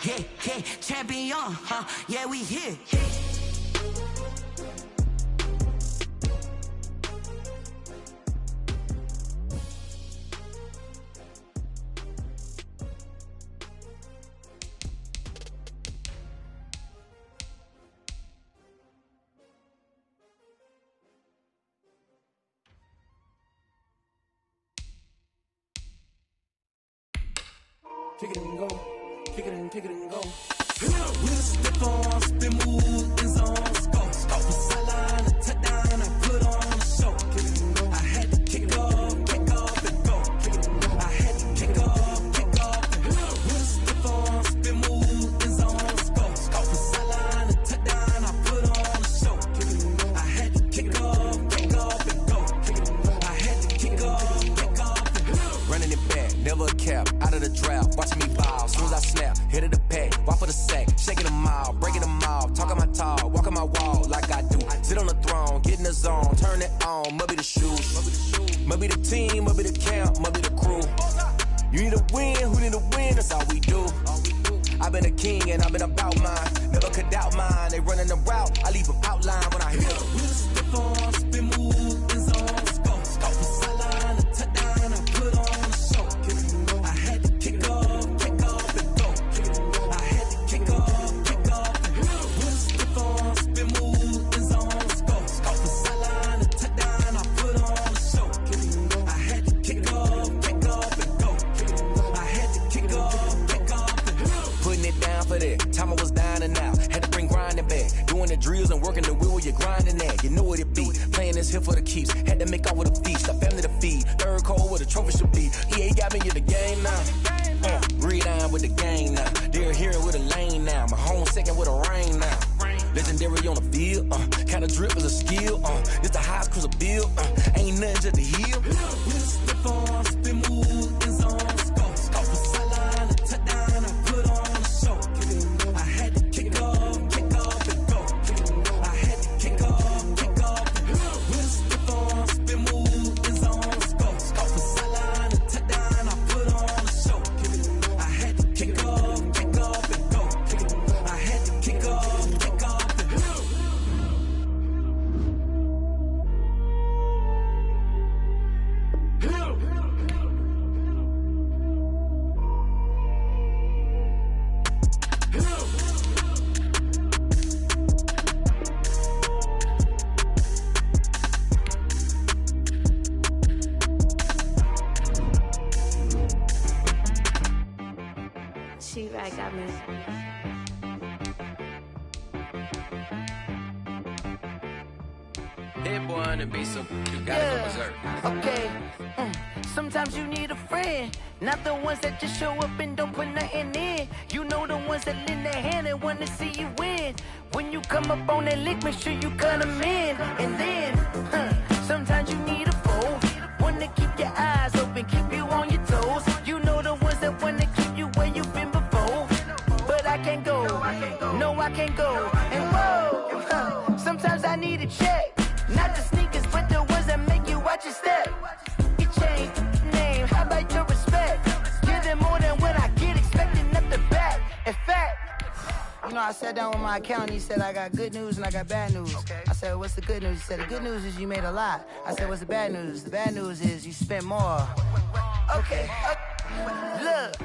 yeah, champion, huh? Yeah, we here. Kick it and go, kick it and go. We'll slip on, spin, move, in zones, go. Off the sideline, a touchdown, I put on a show. Kick it and go. I had to kick off and go. Kick it and go. I had to kick off and go. We'll slip on, spin, move, in zones, go. Off the sideline, a touchdown, I put on a show. Kick it and go. I had to kick off and go. Kick it and go. I had to kick off and go. Running it back, never a cap, out of the draft, watching me ball. Soon as I snap, hit of the pack, walk for the sack, shaking them all, breaking them all, talking my talk, walking my wall like I do. Sit on the throne, get in the zone, turn it on, must be the shoes, must be the team, must be the camp, must be the crew. You need a win, who need a win, that's all we do. I've been a king and I've been about mine, never could doubt mine. They running the route, I leave them outline when I hear them. We'll step on, spin, move, in zones, go. Off the sideline, a touchdown, I put on a show. Kick it and go. I had to kick off and go. Kick it and go. I had to kick off and go. We'll step on, spin, move, in zones, go. Off the sideline, a touchdown, I put on a show. Kick it and go. I had to kick off and go. Kick it and go. I had to kick off and go. Putting it down for that, time I was down and out. Had to bring grinding back, doing the drills and working the wheel where you're grinding at. You know what it be, playing this here for the keeps. Had to make off with a feast, a family to feed. Third cold where the trophy should be. EA got me in the game now. Read on with the game now. They're here with a lane now. My home second with a rain now. Legendary on the field, kind of drip is a skill. It's the highest cruiser bill, ain't nothing just to heal. We'll slip on, spin, move, in zones, go. Off the sideline, a touchdown, I put on a show. Kick it and go. I had to kick off and go. Kick it and go. I had to kick off and go. We'll slip on, spin, move, in zones, go. Off the sideline, a touchdown, I put on a show. Kick it and go. I had to kick off and go. Kick it and go. I had to kick off and go. She right got me. That boy on the beat, so you gotta go berserk. Okay. Sometimes you need a friend, not the ones that just show up and don't put nothing in. You know the ones that lend their hand and wanna see you win. When you come up on that lick, make sure you cut them in. And then, sometimes you need a foe, one to keep your eyes open, keep you on your toes. You know the ones that wanna keep you where you've been before. But I can't go, no I can't go. And whoa, sometimes I need a check. Not the sneakers, but the ones that make you watch your step. You change name, how about your respect? Give them more than what I get, expecting nothing back. In fact, you know, I sat down with my accountant, he said, I got good news and I got bad news. I said, what's the good news? He said, the good news is you made a lot. I said, what's the bad news? The bad news is you spent more. Okay. Look,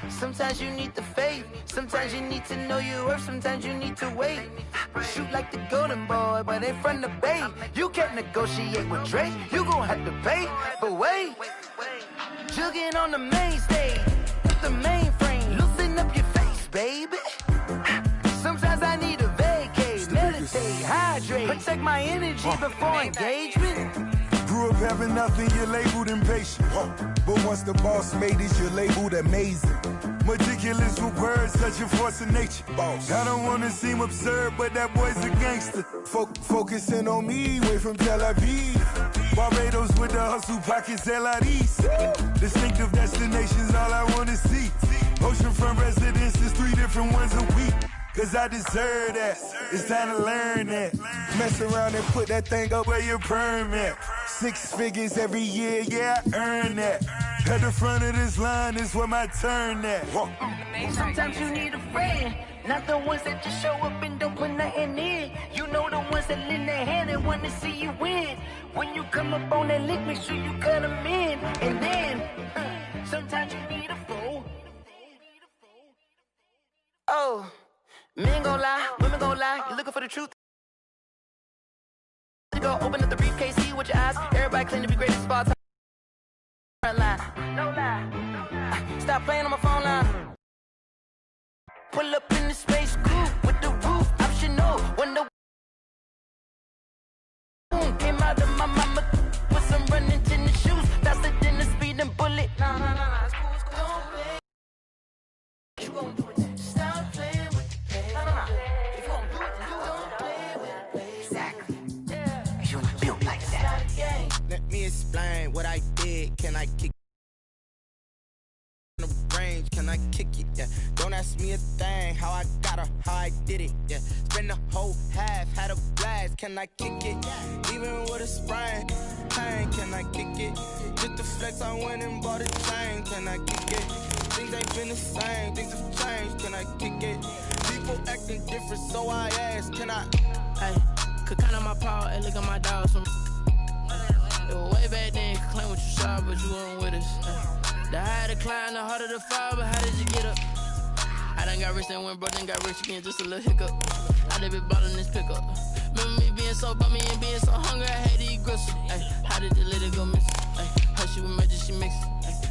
sometimes you need the faith, sometimes you need to know your worth, sometimes you need to wait. Shoot like the golden boy, but in front of Bay. You can't negotiate with Drake, you gon' have to pay. But wait, jugging on the main stage, with the mainframe, loosen up your face, baby. Sometimes I need a vacate, meditate, hydrate, protect my energy before engagement. Grew up having nothing, you're labeled impatient. But once the boss made it, you're labeled amazing. Meticulous with words, such a force of nature. I don't wanna seem absurd, but that boy's a gangster. Focusing on me, way from Tel Aviv. Barbados with the hustle pockets, LIDs. Distinctive destinations, all I wanna see. Oceanfront residences, 3 different ones a week. Cause I deserve that, it's time to learn that. Mess around and put that thing up where your permit. 6 figures every year, yeah, I earn that. At the front of this line is where my turn at. Sometimes you need a friend, not the ones that just show up and don't put nothing in. You know the ones that lend their hand and want to see you win. When you come up on that lick, make sure you cut them in. And then, sometimes you need a fool. Oh, men gon' lie, women gon' lie. You looking for the truth? You go open up the briefcase, see with your eyes. Everybody claim to be great at spots. No lie. Stop playing on my phone line. Pull up in the space coupe with the roof optional. When the boom came out of my mama with some running tennis shoes, faster than the speeding bullet. Nah, it's cool. You gon' do it. Stop playing with the pay. Nah. If you gon' do it, then you gon' play with it. Exactly. Yeah. You built like that. Let me explain what I did. Can I kick in the range? Can I kick it? Yeah. Don't ask me a thing. How I got her, how I did it. Yeah. Spend the whole half, had a blast. Can I kick it? Even with a sprain, pain. Can I kick it? Just the flex, I went and bought a chain. Can I kick it? Things ain't been the same. Things have changed. Can I kick it? People acting different, so I ask. Can I? Hey, could count on my power and look at my dogs. Way back then, you could claim what you saw, but you weren't with us. The higher the climb, the harder the fall, but how did you get up? I done got rich, then went broke, then got rich again, just a little hiccup. I done been ballin' this pickup. Remember me being so bummy and being so hungry, I had to eat gristle. Ay, how did the lady go miss? How she was magic, she mixed.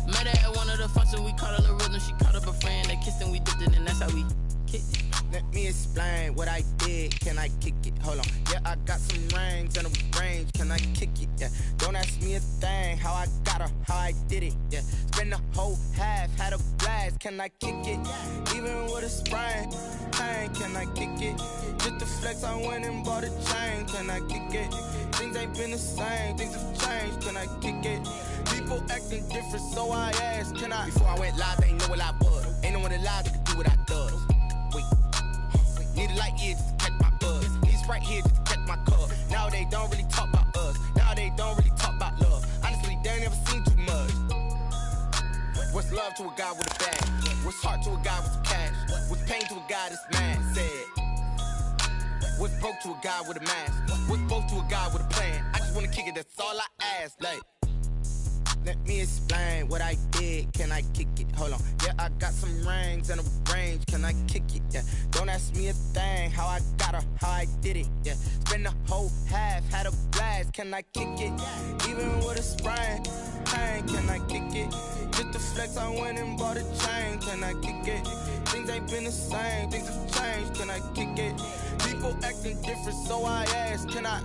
Met her at one of the functions, we caught a little rhythm, she caught up a friend, they kissed and we dipped it, and that's how we kicked it. Let me explain what I did. Can I kick it? Hold on. Yeah, I got some rings and a range. Can I kick it? Yeah. Don't ask me a thing. How I got her, how I did it. Yeah. Spend the whole half, had a blast. Can I kick it? Even with a sprain, pain. Can I kick it? Just the flex, I went and bought a chain. Can I kick it? Things ain't been the same. Things have changed. Can I kick it? People acting different, so I asked. Can I? Before I went live, they ain't know what I was. Ain't no one alive that could do what I does. Wait. Need a light year just to catch my buzz. Need Sprite here just to catch my cup. Now they don't really talk about us. Now they don't really talk about love. Honestly, they ain't never seen too much. What's love to a guy with a bag? What's heart to a guy with some cash? What's pain to a guy that's mad? Said. What's broke to a guy with a mask? What's both to a guy with a plan? I just wanna kick it, that's all I ask. Like, let me explain what I did. Can I kick it? Hold on. Yeah, I got some rings and a range. Can I kick it? Yeah. Don't ask me a thing. How I got her, how I did it. Yeah. Spend the whole half, had a blast. Can I kick it? Even with a sprain, pain. Can I kick it? Just the flex, I went and bought a chain. Can I kick it? Things ain't been the same. Things have changed. Can I kick it? People acting different, so I ask. Can I?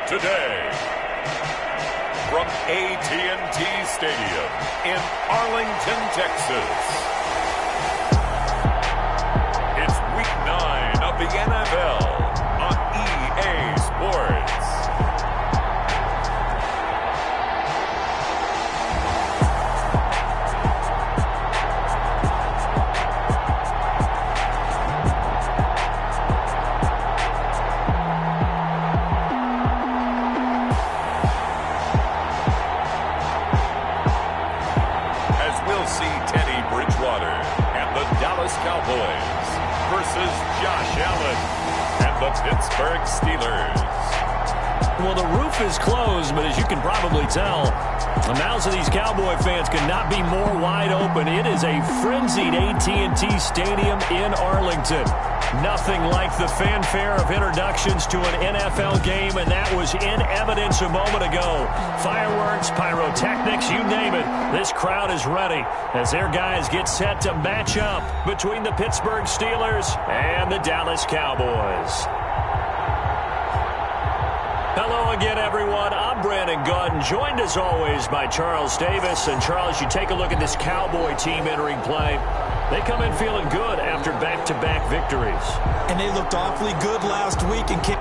Today, from AT&T Stadium in Arlington, Texas, it's Week 9 of the NFL on EA Sports. Cowboys versus Josh Allen and the Pittsburgh Steelers. Well, the roof is closed, but as you can probably tell, the mouths of these Cowboy fans could not be more wide open. It is a frenzied AT&T Stadium in Arlington. Nothing like the fanfare of introductions to an NFL game, and that was in evidence a moment ago. Fireworks, pyrotechnics, you name it. This crowd is ready as their guys get set to match up between the Pittsburgh Steelers and the Dallas Cowboys. Hello again, everyone. I'm Brandon Gunn, joined as always by Charles Davis. And Charles, you take a look at this Cowboy team entering play. They come in feeling good after back-to-back victories. And they looked awfully good last week and came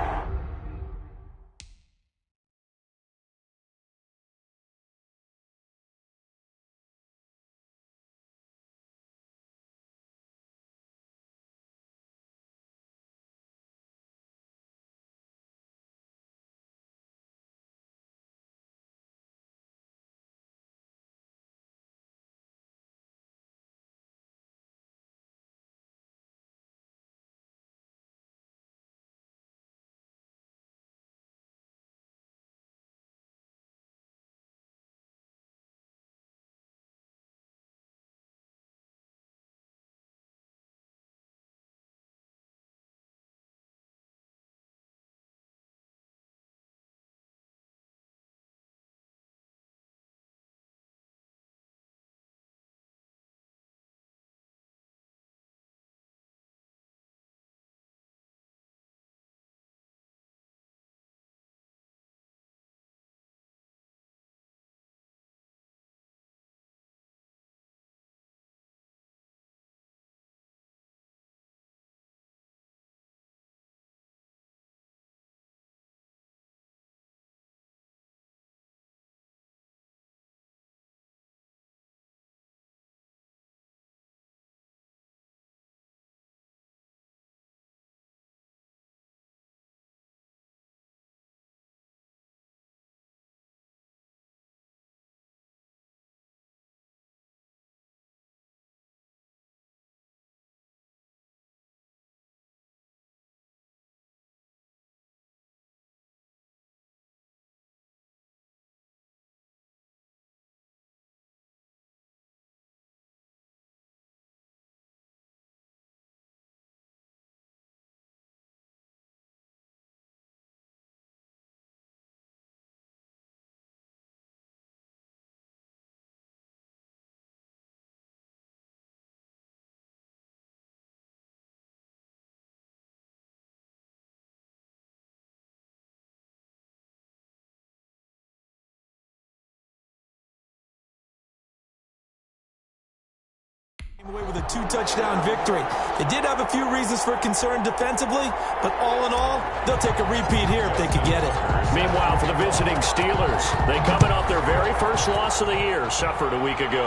away with a 2-touchdown victory. They did have a few reasons for concern defensively, but all in all, they'll take a repeat here if they could get it. Meanwhile, for the visiting Steelers, they coming off their very first loss of the year, suffered a week ago.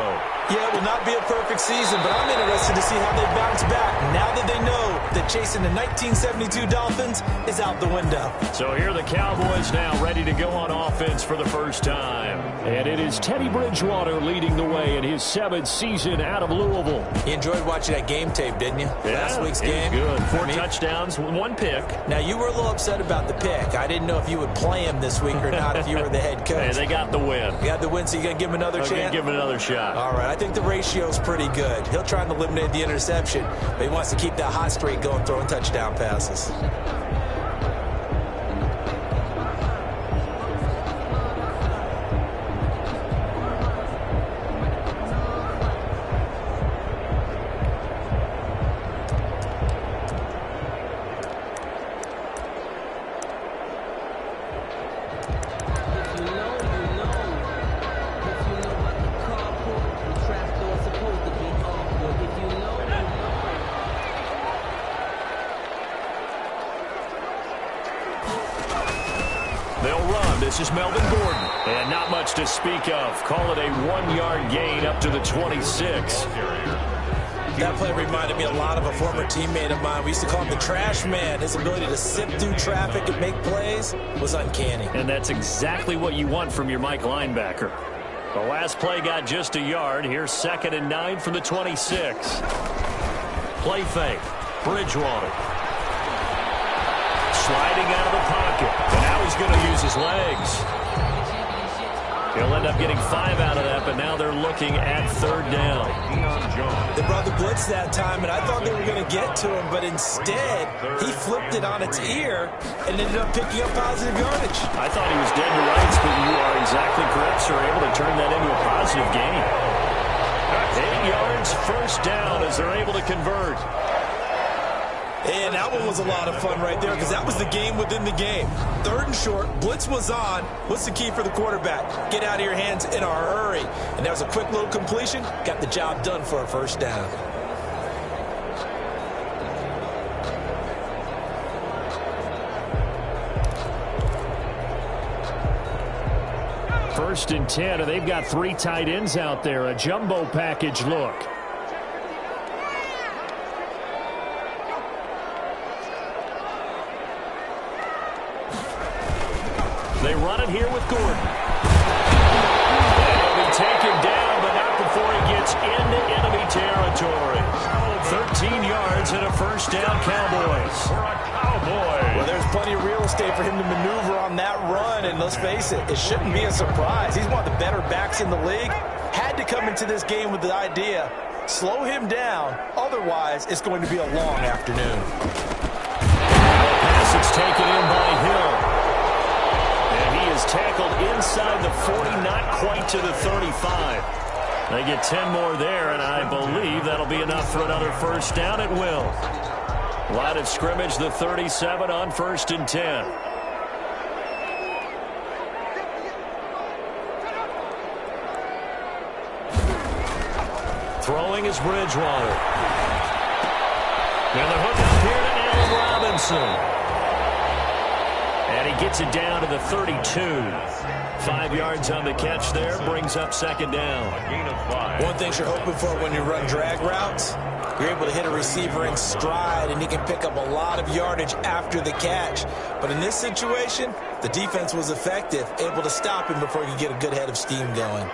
Yeah, it will not be a perfect season, but I'm interested to see how they bounce back now that they know that chasing the 1972 Dolphins is out the window. So here are the Cowboys now ready to go on offense for the first time. And it is Teddy Bridgewater leading the way in his 7th season out of Louisville. You enjoyed watching that game tape, didn't you? Yeah, last week's game. Good. 4 touchdowns, 1 pick. Now, you were a little upset about the pick. I didn't know if you would play him this week or not if you were the head coach. Hey, they got the win. You got the win, so you're going to give him another chance? I'm going to give him another shot. All right. I think the ratio's pretty good. He'll try and eliminate the interception, but he wants to keep that hot streak going, throwing touchdown passes. This is Melvin Gordon, and not much to speak of. Call it a 1-yard gain up to the 26. That play reminded me a lot of a former teammate of mine. We used to call him the trash man. His ability to sift through traffic and make plays was uncanny. And that's exactly what you want from your Mike linebacker. The last play got just a yard. Here's 2nd and 9 from the 26. Play fake. Bridgewater. Sliding out of the pocket. And now he's going to use his legs. He'll end up getting 5 out of that, but now they're looking at 3rd down. They brought the blitz that time, and I thought they were going to get to him, but instead, he flipped it on its ear and ended up picking up positive yardage. I thought he was dead to rights, but you are exactly correct, sir. Able to turn that into a positive gain. 8 yards, 1st down as they're able to convert. And that one was a lot of fun right there because that was the game within the game. 3rd and short, blitz was on. What's the key for the quarterback? Get out of your hands in a hurry. And that was a quick little completion. Got the job done for a first down. First and 10, and they've got 3 tight ends out there. A jumbo package look. They run it here with Gordon. He'll be taken down, but not before he gets into enemy territory. 13 yards and a first down, Cowboys. For a Cowboy. Well, there's plenty of real estate for him to maneuver on that run, and let's face it, it shouldn't be a surprise. He's one of the better backs in the league. Had to come into this game with the idea, slow him down, otherwise it's going to be a long afternoon. Pass is taken in by Hill. And he is tackled inside the 40, not quite to the 35. They get 10 more there, and I believe that'll be enough for another first down. It will. Line of scrimmage, the 37 on 1st and 10. Throwing is Bridgewater. And the hook up here to Allen Robinson. And he gets it down to the 32. 5 yards on the catch there, brings up 2nd down. A gain of 5. One thing you're hoping for when you run drag routes, you're able to hit a receiver in stride, and he can pick up a lot of yardage after the catch. But in this situation, the defense was effective, able to stop him before he could get a good head of steam going.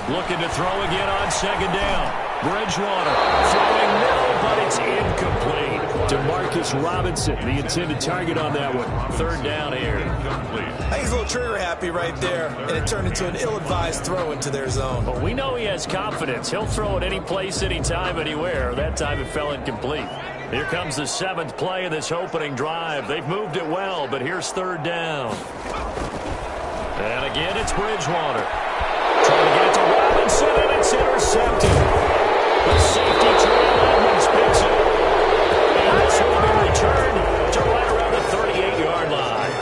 Looking to throw again on 2nd down. Bridgewater throwing no, but it's incomplete. DeMarcus Robinson, the intended target on that one. 3rd down here. I think he's a little trigger happy right there, and it turned into an ill-advised throw into their zone. But we know he has confidence. He'll throw it any place, anytime, anywhere. That time it fell incomplete. Here comes the 7th play of this opening drive. They've moved it well, but here's 3rd down. And again, it's Bridgewater. Trying to get it to Robinson, and it's intercepted. The safety trail Edmonds picks it. And this will be returned to right around the 38-yard line.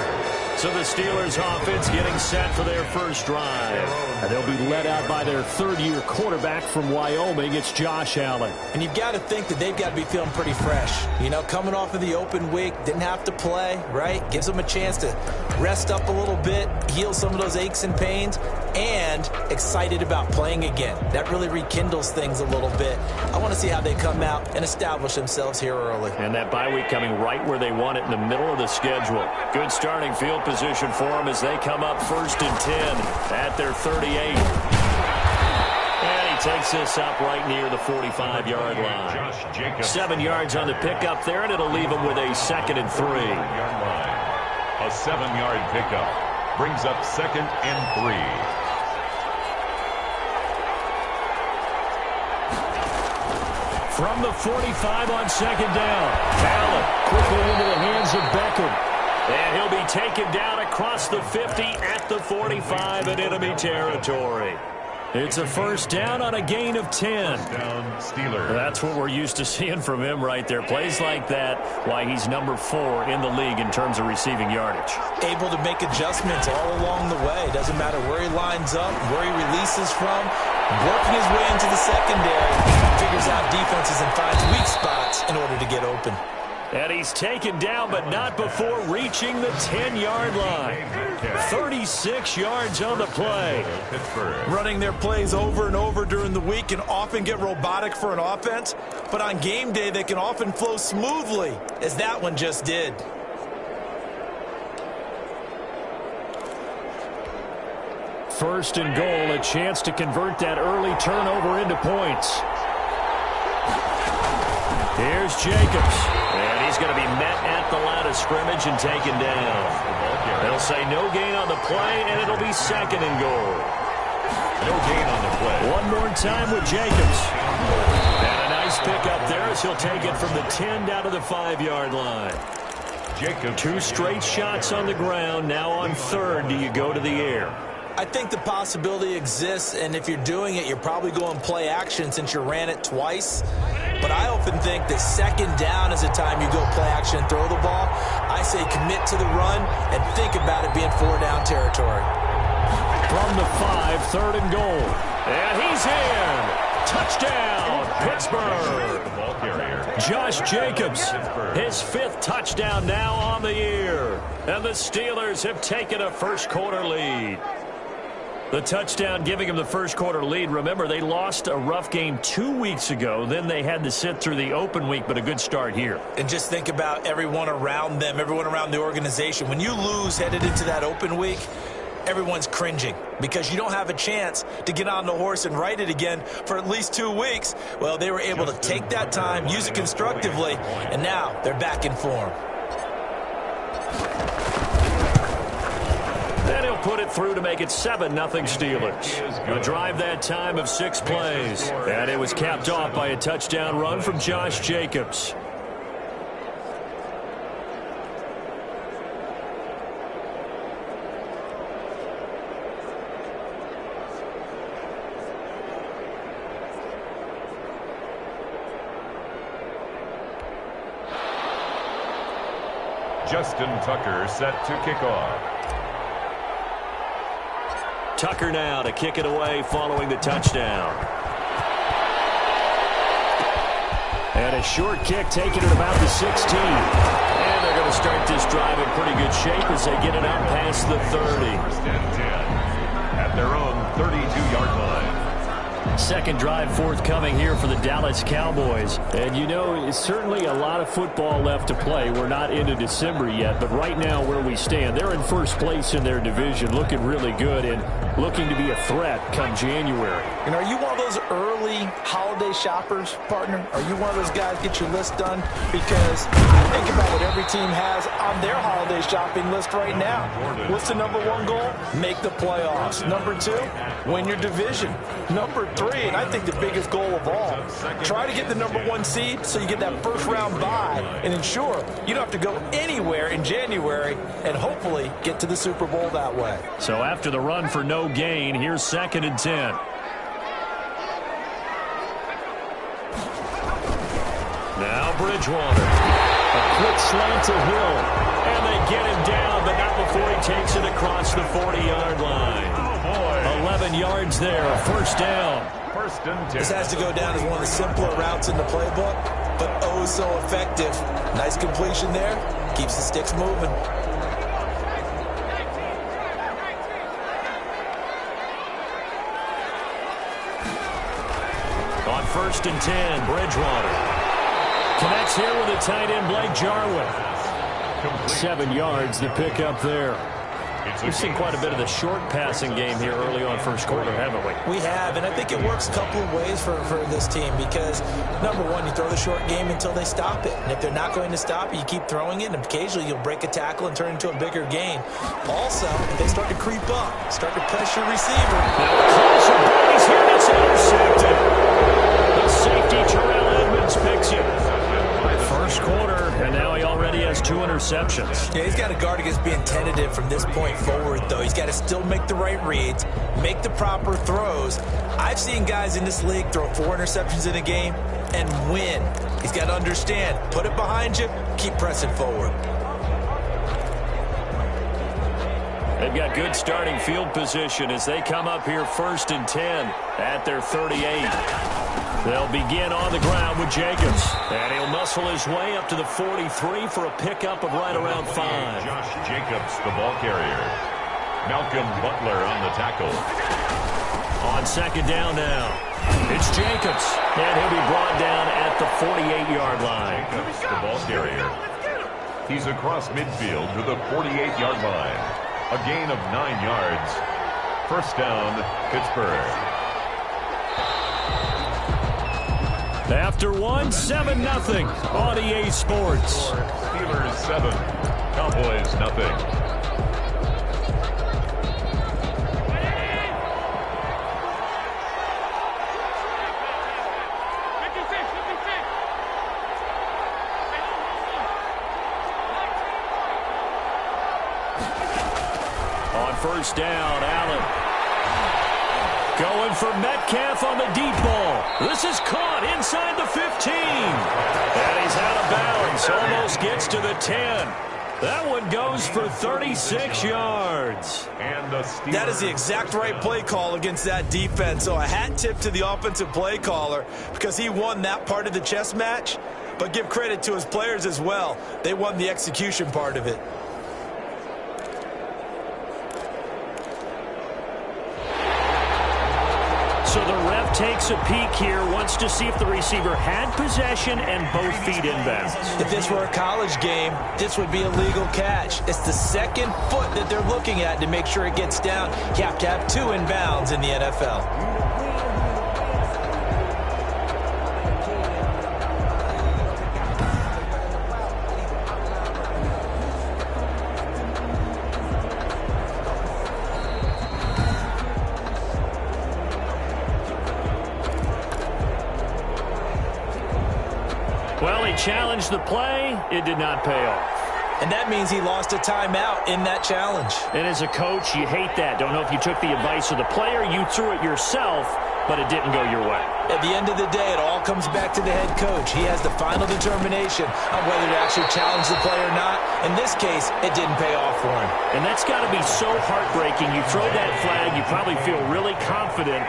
So the Steelers offense getting set for their first drive. And they'll be led out by their 3rd-year quarterback from Wyoming. It's Josh Allen. And you've got to think that they've got to be feeling pretty fresh. You know, coming off of the open week, didn't have to play, right? Gives them a chance to rest up a little bit, heal some of those aches and pains, and excited about playing again. That really rekindles things a little bit. I want to see how they come out and establish themselves here early. And that bye week coming right where they want it, in the middle of the schedule. Good starting field position for them as they come up 1st and 10 at their 38. And he takes this up right near the 45-yard line. 7 yards on the pickup there, and it'll leave them with a 2nd and 3. A 7-yard pickup brings up 2nd and 3. From the 45 on 2nd down. Allen quickly into the hands of Beckham. And he'll be taken down across the 50 at the 45 in enemy territory. It's a first down on a gain of 10. Down Steelers. That's what we're used to seeing from him right there. Plays like that, why he's number 4 in the league in terms of receiving yardage. Able to make adjustments all along the way. Doesn't matter where he lines up, where he releases from. Working his way into the secondary. Figures out defenses and finds weak spots in order to get open. And he's taken down, but not before reaching the 10-yard line. 36 yards on the play. Running their plays over and over during the week can often get robotic for an offense, but on game day they can often flow smoothly, as that one just did. First and goal, a chance to convert that early turnover into points. Here's Jacobs, and he's going to be met at the line of scrimmage and taken down. They'll say no gain on the play, and it'll be 2nd and goal. No gain on the play. One more time with Jacobs. And a nice pickup there as he'll take it from the 10 down to the 5-yard line. Jacobs. 2 straight shots on the ground. Now on 3rd, do you go to the air? I think the possibility exists, and if you're doing it, you're probably going play action since you ran it twice. but I often think that second down is the time you go play action and throw the ball. I say commit to the run and think about it being 4-down territory. From the 5, 3rd and goal. And he's in. Touchdown, Pittsburgh. Josh Jacobs, his 5th touchdown now on the year. And the Steelers have taken a first-quarter lead. The touchdown giving them the first-quarter lead. Remember, they lost a rough game 2 weeks ago. Then they had to sit through the open week, but a good start here. And just think about everyone around them, everyone around the organization. When you lose headed into that open week, everyone's cringing because you don't have a chance to get on the horse and ride it again for at least 2 weeks. Well, they were able to take that time, use it constructively, and now they're back in form. Then he'll put it through to make it 7-0 Steelers. A drive that time of 6 plays. And it was capped off by a touchdown run from Josh Jacobs. Justin Tucker set to kick off. Tucker now to kick it away following the touchdown. And a short kick taken at about the 16. And they're going to start this drive in pretty good shape as they get it out past the 30. First and 10 at their own 32-yard line. Second drive forthcoming here for the Dallas Cowboys. And you know, it's certainly a lot of football left to play. We're not into December yet, but right now where we stand, they're in first place in their division, looking really good and looking to be a threat come January. And are you one of those early holiday shoppers, partner? Are you one of those guys get your list done? Because think about what every team has on their holiday shopping list right now. What's the number 1 goal? Make the playoffs. Number 2, win your division. Number 3, and I think the biggest goal of all, try to get the number 1 seed so you get that first round bye and ensure you don't have to go anywhere in January and hopefully get to the Super Bowl that way. So after the run for no gain, here's 2nd and 10. Now Bridgewater. A quick slant to Hill. And they get him down, but not before he takes it across the 40-yard line. Oh, boy. 11 yards there, a first down. First and 10. This has to go down as one of the simpler routes in the playbook, but oh so effective. Nice completion there. Keeps the sticks moving. On 1st and 10, Bridgewater connects here with a tight end, Blake Jarwin. 7 yards to pick up there. We've seen quite a bit of the short passing game here early on first quarter, haven't we? We have, and I think it works a couple of ways for this team because, number 1, you throw the short game until they stop it. And if they're not going to stop it, you keep throwing it, and occasionally you'll break a tackle and turn it into a bigger gain. Also, if they start to creep up, start to pressure receiver. Now the closer Brady's here, and it's intercepted. The safety, Terrell Edmonds, picks it. First quarter, and now he already has 2 interceptions. Yeah, he's got to guard against being tentative from this point forward, though. He's got to still make the right reads, make the proper throws. I've seen guys in this league throw 4 interceptions in a game and win. He's got to understand, put it behind you, keep pressing forward. They've got good starting field position as they come up here 1st and 10 at their 38. They'll begin on the ground with Jacobs. And he'll muscle his way up to the 43 for a pickup of right around 5. Josh Jacobs, the ball carrier. Malcolm Butler on the tackle. On 2nd down now, it's Jacobs. And he'll be brought down at the 48-yard line. Jacobs, the ball carrier. He's across midfield to the 48-yard line. A gain of 9 yards. First down, Pittsburgh. After 1, 7-0 on EA Sports. Steelers 7, Cowboys nothing. On 1st down, Allen. Going for Metcalf on the deep ball. This is caught inside the 15. And he's out of bounds. Almost gets to the 10. That one goes for 36 yards. And that is the exact right play call against that defense. So a hat tip to the offensive play caller because he won that part of the chess match. But give credit to his players as well. They won the execution part of it. So the ref takes a peek here, wants to see if the receiver had possession and both feet inbounds. If this were a college game, this would be a legal catch. It's the second foot that they're looking at to make sure it gets down. You have to have 2 inbounds in the NFL. Well, he challenged the play. It did not pay off. And that means he lost a timeout in that challenge. And as a coach, you hate that. Don't know if you took the advice of the player, you threw it yourself, but it didn't go your way. At the end of the day, it all comes back to the head coach. He has the final determination on whether to actually challenge the play or not. In this case, it didn't pay off for him. And that's got to be so heartbreaking. You throw that flag, you probably feel really confident,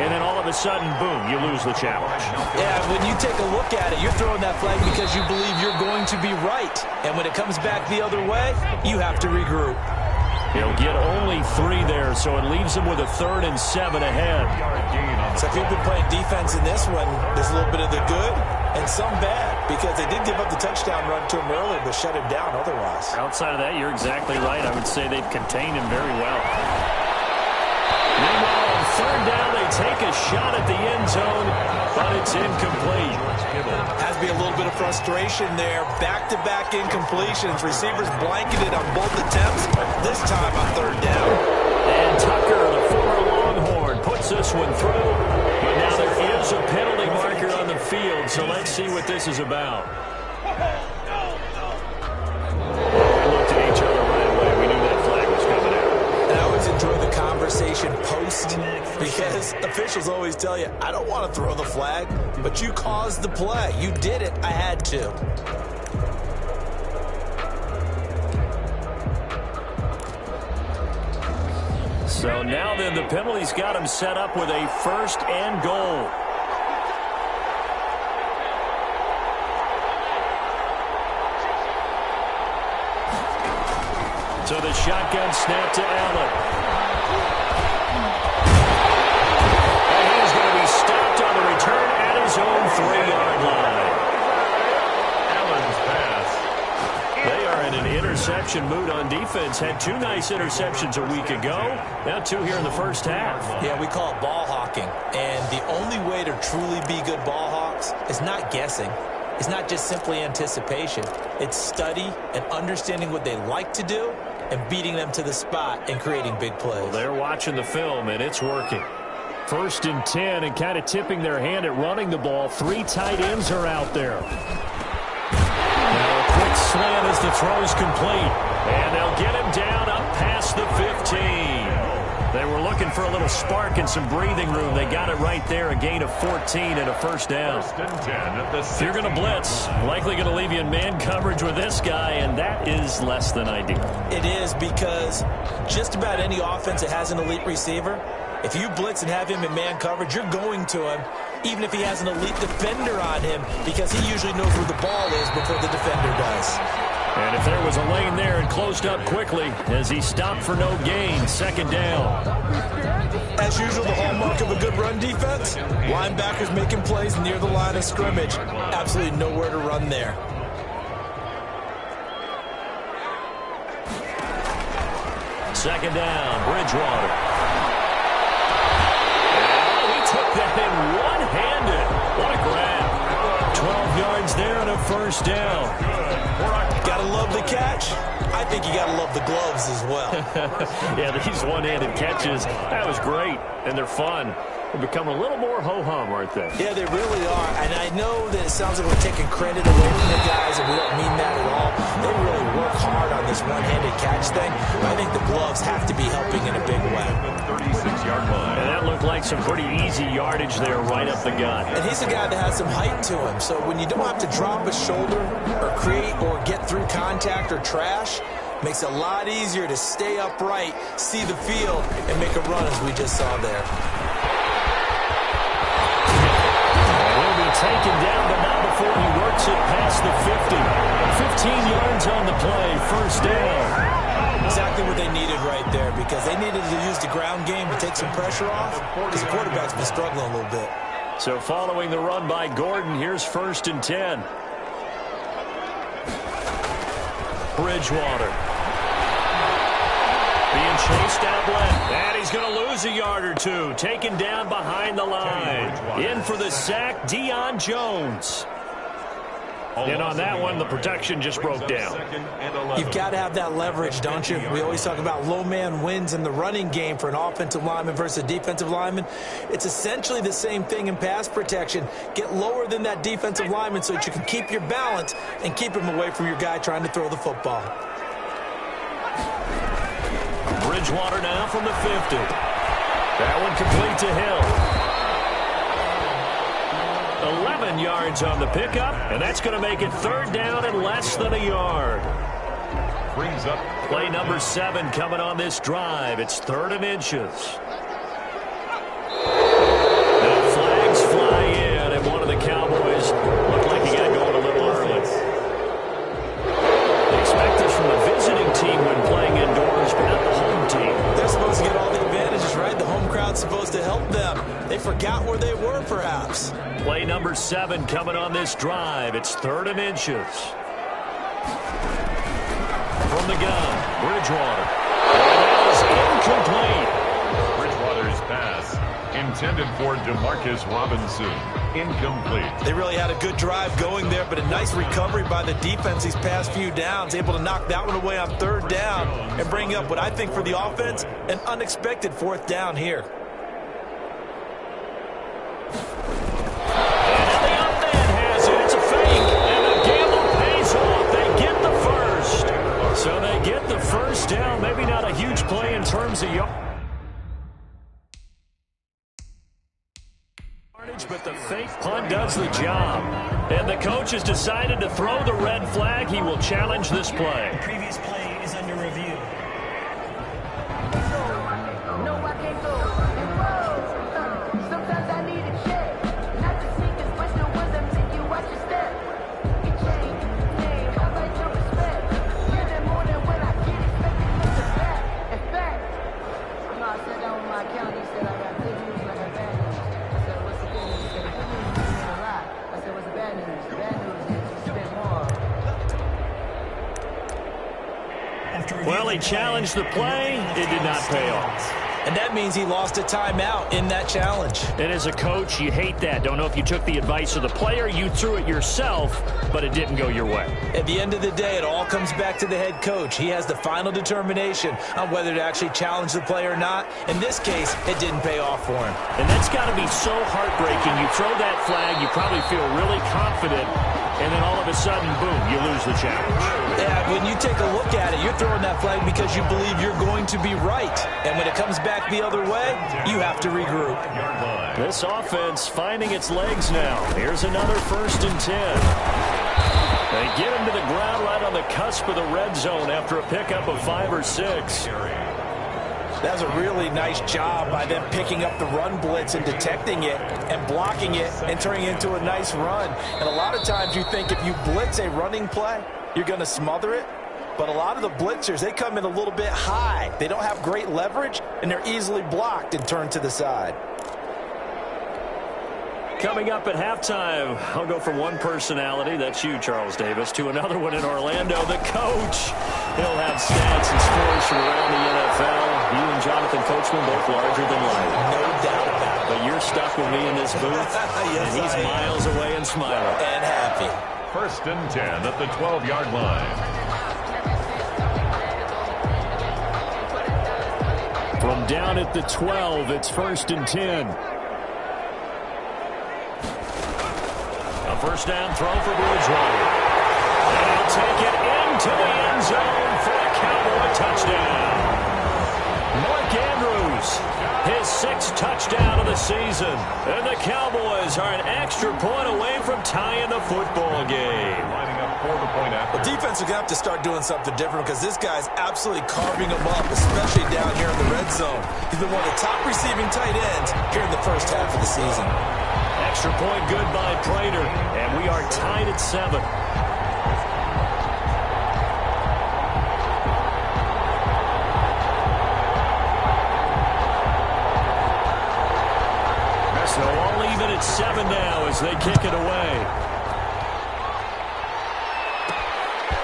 and then all of a sudden, boom, you lose the challenge. Yeah, when you take a look at it, you're throwing that flag because you believe you're going to be right. And when it comes back the other way, you have to regroup. He'll get only 3 there, so it leaves him with a 3rd and 7 ahead. So if you've been playing defense in this one, there's a little bit of the good and some bad, because they did give up the touchdown run to him earlier, but shut him down otherwise. Outside of that, you're exactly right. I would say they've contained him very well. Meanwhile, on 3rd down, they take a shot at the end zone, but it's incomplete. Has to be a little bit of frustration there. Back-to-back incompletions. Receivers blanketed on both attempts, this time on 3rd down. And Tucker, the former Longhorn, puts this one through. But now there is a penalty marker on the field, so let's see what this is about. We looked at each other right away. We knew that flag was coming out. And I always enjoy the conversation post, because officials always tell you, I don't want to throw the flag, but you caused the play. You did it. I had to. So now then, the penalty's got him set up with a 1st and goal. So the shotgun snap to Allen. And he's going to be stopped on the return at his own 3-yard line. Allen's pass. They are in an interception mood on defense. Had 2 nice interceptions a week ago. Now 2 here in the first half. Yeah, we call it ball hawking. And the only way to truly be good ball hawks is not guessing. It's not just simply anticipation. It's study and understanding what they like to do and beating them to the spot and creating big plays. Well, they're watching the film, and it's working. 1st and 10, and kind of tipping their hand at running the ball. 3 tight ends are out there. Now a quick slant as the throw's complete. And they'll get him down up past the 15. They were looking for a little spark and some breathing room. They got it right there, a gain of 14 and a 1st down. 1st and 10 at the 6. If you're going to blitz, likely going to leave you in man coverage with this guy, and that is less than ideal. It is, because just about any offense that has an elite receiver, if you blitz and have him in man coverage, you're going to him, even if he has an elite defender on him, because he usually knows where the ball is before the defender does. And if there was a lane there, it closed up quickly as he stopped for no gain. 2nd down. As usual, the hallmark of a good run defense, linebackers making plays near the line of scrimmage. Absolutely nowhere to run there. Second down, Bridgewater. And he took that in one-handed. What a grab. 12 yards there and a 1st down. Gotta love the catch. I think you gotta love the gloves as well. Yeah, these one-handed catches, that was great, and they're fun. They're becoming a little more ho-hum, aren't they? Yeah, they really are. And I know that it sounds like we're taking credit away from the guys, and we don't mean that at all. They really work hard on this one-handed catch thing. I think the gloves have to be helping in a big way. 36-yard line. And that looked like some pretty easy yardage there right up the gut. And he's a guy that has some height to him. So when you don't have to drop a shoulder or create or get through contact or trash, makes it a lot easier to stay upright, see the field, and make a run as we just saw there. He'll be taken down, but not before he works it past the 50. 15 yards on the play, first down. Exactly what they needed right there, because they needed to use the ground game to take some pressure off, because the quarterback's been struggling a little bit. So following the run by Gordon, here's 1st and 10. Bridgewater being chased out left, and he's going to lose a yard or two. Taken down behind the line. In for the sack, Deion Jones. And on that one, the protection just broke down. You've got to have that leverage, don't you? We always talk about low man wins in the running game for an offensive lineman versus a defensive lineman. It's essentially the same thing in pass protection. Get lower than that defensive lineman so that you can keep your balance and keep him away from your guy trying to throw the football. Bridgewater now from the 50. That one complete to Hill. 11 yards on the pickup, and that's going to make it 3rd down and less than a yard. Brings up play number 7 coming on this drive. It's 3rd and inches. Now flags fly in, and one of the Cowboys looked like he got going a little early. They expect this from the visiting team when playing indoors, but not the home team. They're supposed to get all the advantages, right? The home crowd's supposed to help them. They forgot where they were, perhaps. Play number 7 coming on this drive. It's 3rd and inches. From the gun, Bridgewater. And that is incomplete. Bridgewater's pass intended for Demarcus Robinson. Incomplete. They really had a good drive going there, but a nice recovery by the defense these past few downs. Able to knock that one away on 3rd down and bring up what I think for the offense, an unexpected 4th down here. So they get the 1st down. Maybe not a huge play in terms of yardage, but the fake punt does the job. And the coach has decided to throw the red flag. He will challenge this play. The previous play is under review. No, I can't go. Sometimes I need a check. Not the sneakers, but the ones that make you watch your step. It changed name, I like your respect. Give them more than what I get expected from the back. In fact, you know, I sat down with my accountant. He said I got good news and I got bad news. I said, what's the good news? He said, the good news is you spent a lot. I said, what's the bad news? The bad news is you spent more. Well, he challenged the play. It did not pay off. And that means he lost a timeout in that challenge. And as a coach, you hate that. Don't know if you took the advice of the player, you threw it yourself, but it didn't go your way. At the end of the day, it all comes back to the head coach. He has the final determination on whether to actually challenge the play or not. In this case, it didn't pay off for him. And that's got to be so heartbreaking. You throw that flag, you probably feel really confident, and then all of a sudden, boom, you lose the challenge. Yeah, when you take a look at it, you're throwing that flag because you believe you're going to be right. And when it comes back the other way, you have to regroup. This offense finding its legs now. Here's another 1st and 10. They get him to the ground right on the cusp of the red zone after a pickup of 5 or 6. That was a really nice job by them picking up the run blitz and detecting it and blocking it and turning it into a nice run. And a lot of times you think if you blitz a running play, you're going to smother it. But a lot of the blitzers, they come in a little bit high. They don't have great leverage, and they're easily blocked and turned to the side. Coming up at halftime, I'll go from one personality, that's you, Charles Davis, to another one in Orlando, the coach. He'll have stats and scores from around the NFL. You and Jonathan Coachman both larger than life. No doubt about it. But you're stuck with me in this booth, yes, and he's miles away and smiling. And happy. 1st and 10 at the 12-yard line. From down at the 12, it's 1st and 10. first down throw for Bridgewater. And he'll take it into the end zone for a Cowboy touchdown. Mark Andrews, his 6th touchdown of the season. And the Cowboys are an extra point away from tying the football game. Lining up for the point after. The defense are going to have to start doing something different because this guy's absolutely carving them up, especially down here in the red zone. He's been one of the top receiving tight ends here in the first half of the season. Extra point good by Prater, and we are tied at 7. So all even at 7 now as they kick it away.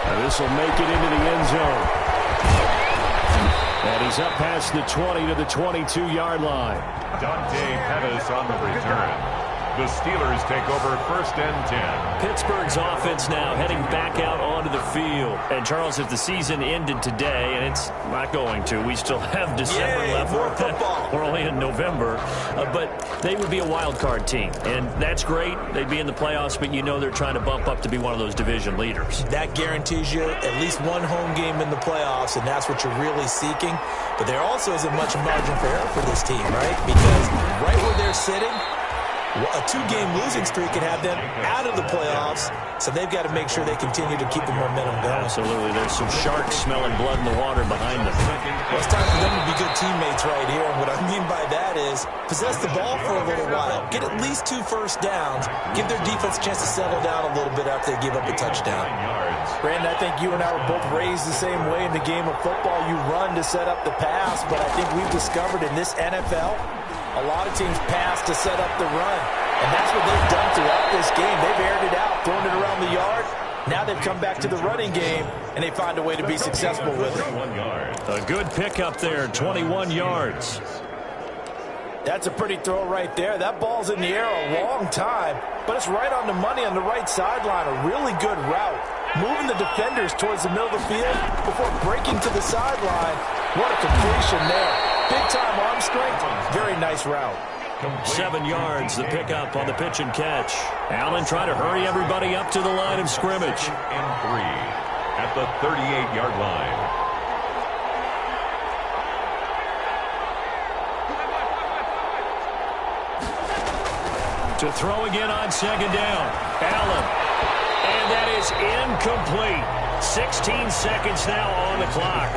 And this will make it into the end zone. And he's up past the 20 to the 22-yard line. Dante Pettis on the return. The Steelers take over first and 10. Pittsburgh's offense now heading back out onto the field. And, Charles, if the season ended today, and it's not going to, we still have December left. We're only in November. But they would be a wild card team. And that's great. They'd be in the playoffs, but you know they're trying to bump up to be one of those division leaders. That guarantees you at least one home game in the playoffs, and that's what you're really seeking. But there also isn't much margin for error for this team, right? Because right where they're sitting, a 2-game losing streak could have them out of the playoffs, so they've got to make sure they continue to keep the momentum going. Absolutely. There's some sharks smelling blood in the water behind them. Well, it's time for them to be good teammates right here, and what I mean by that is possess the ball for a little while, get at least 2 first downs, give their defense a chance to settle down a little bit after they give up a touchdown. Brandon, I think you and I were both raised the same way in the game of football. You run to set up the pass, but I think we've discovered in this NFL, a lot of teams pass to set up the run. And that's what they've done throughout this game. They've aired it out, thrown it around the yard. Now they've come back to the running game, and they find a way to be successful with it. A good pickup there, 21 yards. That's a pretty throw right there. That ball's in the air a long time, but it's right on the money on the right sideline. A really good route. Moving the defenders towards the middle of the field before breaking to the sideline. What a completion there. Big-time arm strength. Very nice route. 7 yards, the pickup on the pitch and catch. Allen trying to hurry everybody up to the line of scrimmage. And 3 at the 38-yard line. To throw again on 2nd down. Allen. And that is incomplete. 16 seconds now on the clock.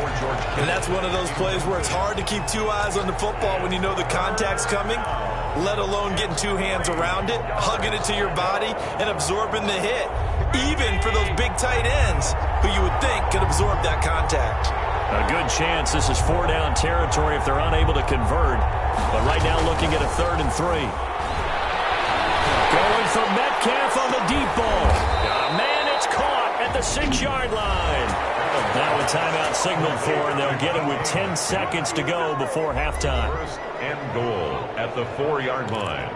And that's one of those plays where it's hard to keep 2 eyes on the football when you know the contact's coming, let alone getting 2 hands around it, hugging it to your body, and absorbing the hit. Even for those big tight ends who you would think could absorb that contact. A good chance this is 4-down territory if they're unable to convert. But right now looking at a 3rd and 3. Going for Metcalf on the deep ball. Man, it's caught at the 6-yard line. Now a timeout signaled for, and they'll get it with 10 seconds to go before halftime. 1st and goal at the 4-yard line.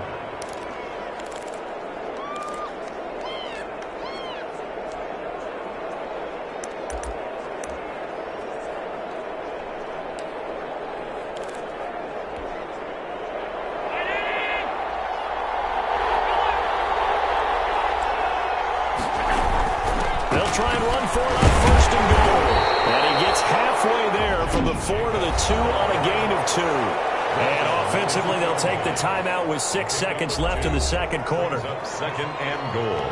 Try and run for it on 1st and goal. And he gets halfway there from the 4 to the 2 on a gain of 2. And offensively, they'll take the timeout with 6 seconds left in the second quarter. 2nd and goal.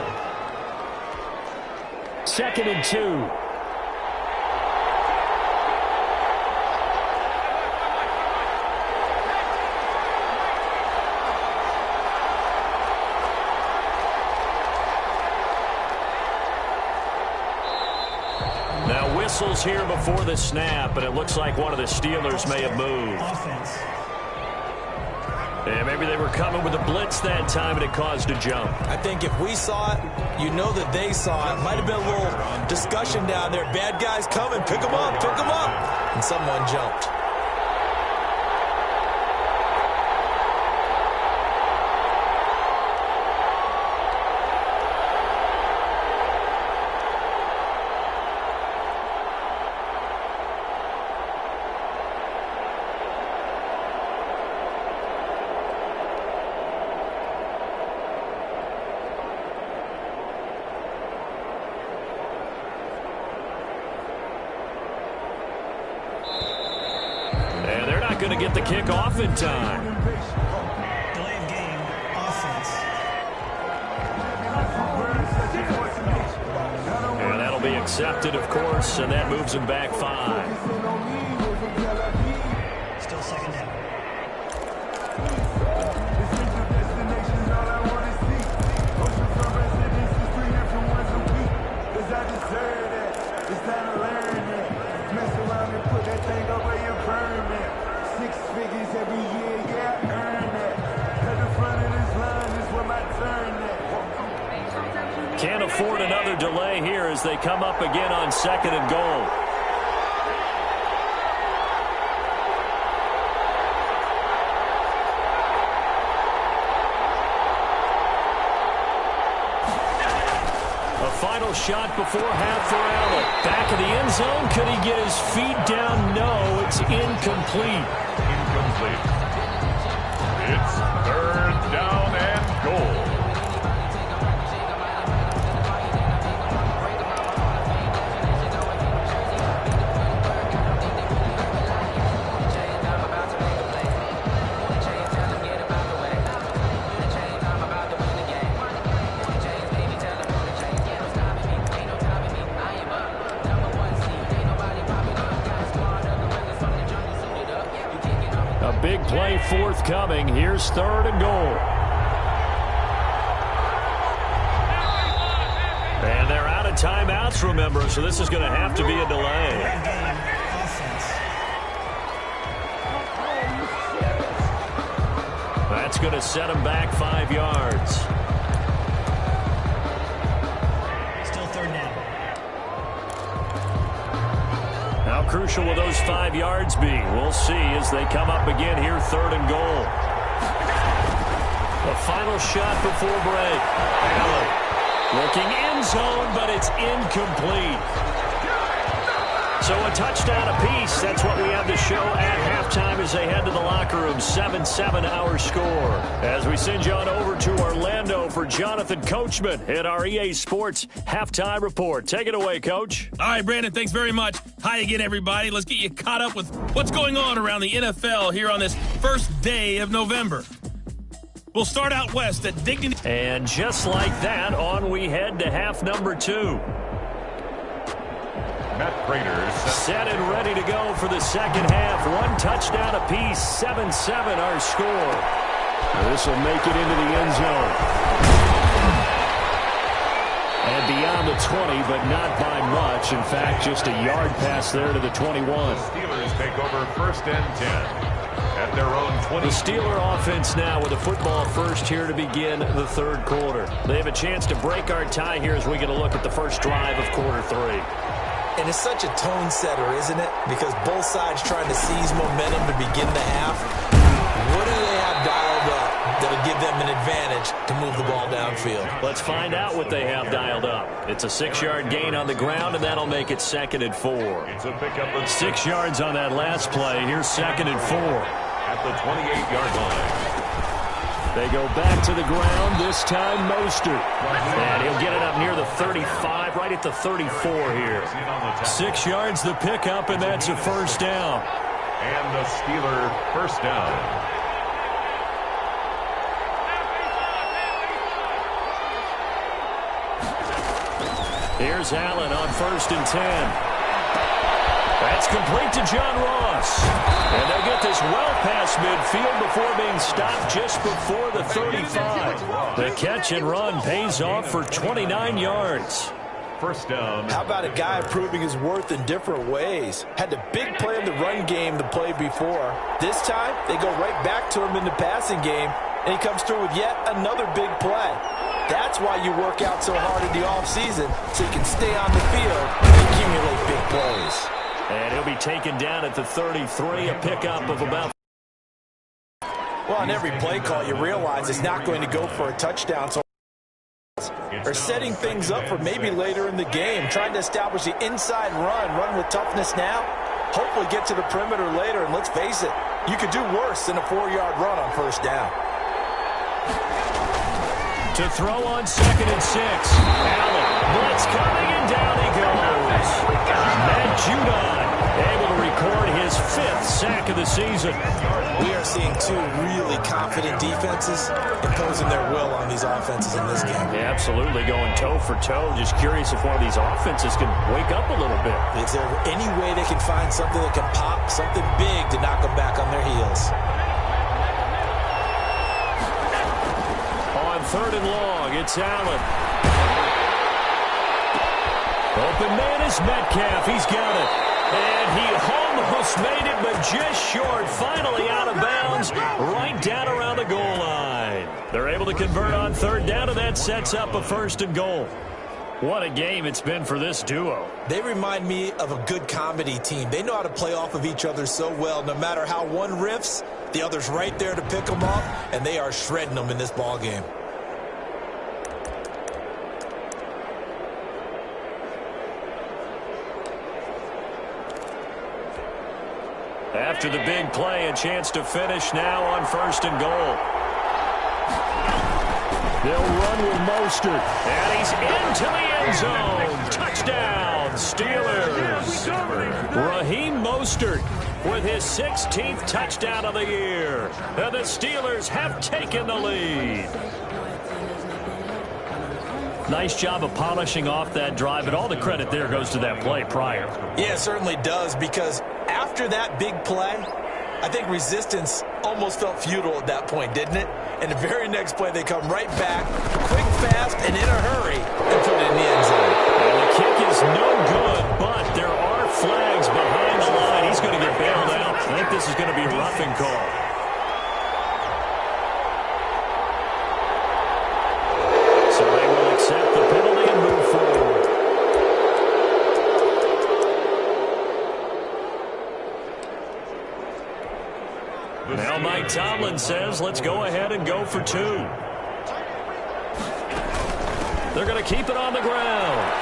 2nd and 2. Whistles here before the snap, but it looks like one of the Steelers may have moved. Yeah, maybe they were coming with a blitz that time and it caused a jump. I think if we saw it, you know that they saw it. Might have been a little discussion down there. Bad guys coming, pick them up, pick them up. And someone jumped. going to get the kick off in time. Delay of game, offense. And that'll be accepted, of course, and that moves him back 5. Still second down. Can't afford another delay here as they come up again on 2nd and goal. A final shot before half for Allen. Back of the end zone. Could he get his feet down? No, it's incomplete. Incomplete. It's 3rd down and goal. Big play forthcoming. Here's 3rd and goal. And they're out of timeouts, remember, so this is going to have to be a delay. That's going to set him back 5 yards. Still 3rd down. How crucial will those 5 yards be? We'll see as they come up again here, 3rd and goal. The final shot before break. Allen looking end zone, but it's incomplete. So a touchdown apiece. That's what we have to show at halftime as they head to the locker room. 7-7 our score. As we send you on over to Orlando for Jonathan Coachman at our EA Sports Halftime Report. Take it away, Coach. All right, Brandon, thanks very much. Hi again, everybody. Let's get you caught up with what's going on around the NFL here on this first day of November. We'll start out west at Dignity. And just like that, on we head to half number 2. Matt Prater set and ready to go for the second half. 1 touchdown apiece, 7-7 our score. This will make it into the end zone. And beyond the 20, but not by much. In fact, just a yard pass there to the 21. The Steelers take over 1st and 10 at their own 20. The Steeler offense now with a football first here to begin the 3rd quarter. They have a chance to break our tie here as we get a look at the first drive of quarter 3. And it's such a tone setter, isn't it? Because both sides trying to seize momentum to begin the half. What do they have dialed up that'll give them an advantage to move the ball downfield? Let's find out what they have dialed up. It's a 6-yard gain on the ground, and that'll make it 2nd and 4. It's a pickup of 6 yards on that last play. Here's 2nd and 4. At the 28-yard line. They go back to the ground, this time Mostert. And he'll get it up near the 35, right at the 34 here. 6 yards the pickup, and that's a 1st down. And the Steeler 1st down. Here's Allen on 1st and 10. That's complete to John Ross. And they'll get this well past midfield before being stopped just before the 35. The catch and run pays off for 29 yards. 1st down. How about a guy proving his worth in different ways? Had the big play in the run game the play before. This time, they go right back to him in the passing game, and he comes through with yet another big play. That's why you work out so hard in the offseason, so you can stay on the field and accumulate big plays. And he'll be taken down at the 33, a pickup of about. Well, on every play call, you realize it's not going to go for a touchdown. So they're setting things up for maybe later in the game, trying to establish the inside run with toughness now. Hopefully get to the perimeter later, and let's face it, you could do worse than a 4-yard run on 1st down. To throw on 2nd and 6. Allen, blitz coming, and down he goes. Matt Judon able to record his 5th sack of the season. We are seeing two really confident defenses imposing their will on these offenses in this game. Yeah, absolutely, going toe for toe. Just curious if one of these offenses can wake up a little bit. Is there any way they can find something that can pop, something big to knock them back on their heels? On 3rd and long, it's Allen. Open man is Metcalf. He's got it. And he almost made it, but just short. Finally out of bounds, right down around the goal line. They're able to convert on 3rd down, and that sets up a 1st and goal. What a game it's been for this duo. They remind me of a good comedy team. They know how to play off of each other so well. No matter how one riffs, the other's right there to pick them up, and they are shredding them in this ball game. After the big play, a chance to finish now on 1st and goal. They'll run with Mostert, and he's into the end zone. Touchdown, Steelers. Raheem Mostert with his 16th touchdown of the year. And the Steelers have taken the lead. Nice job of polishing off that drive, but all the credit there goes to that play prior. Yeah, it certainly does, because after that big play, I think resistance almost felt futile at that point, didn't it? And the very next play, they come right back, quick, fast, and in a hurry, and put it in the end zone. Well, the kick is no good, but there are flags behind the line. He's going to get bailed out. I think this is going to be a roughing call. So they will accept the penalty and move forward. Now Mike Tomlin says, let's go ahead and go for 2. They're going to keep it on the ground.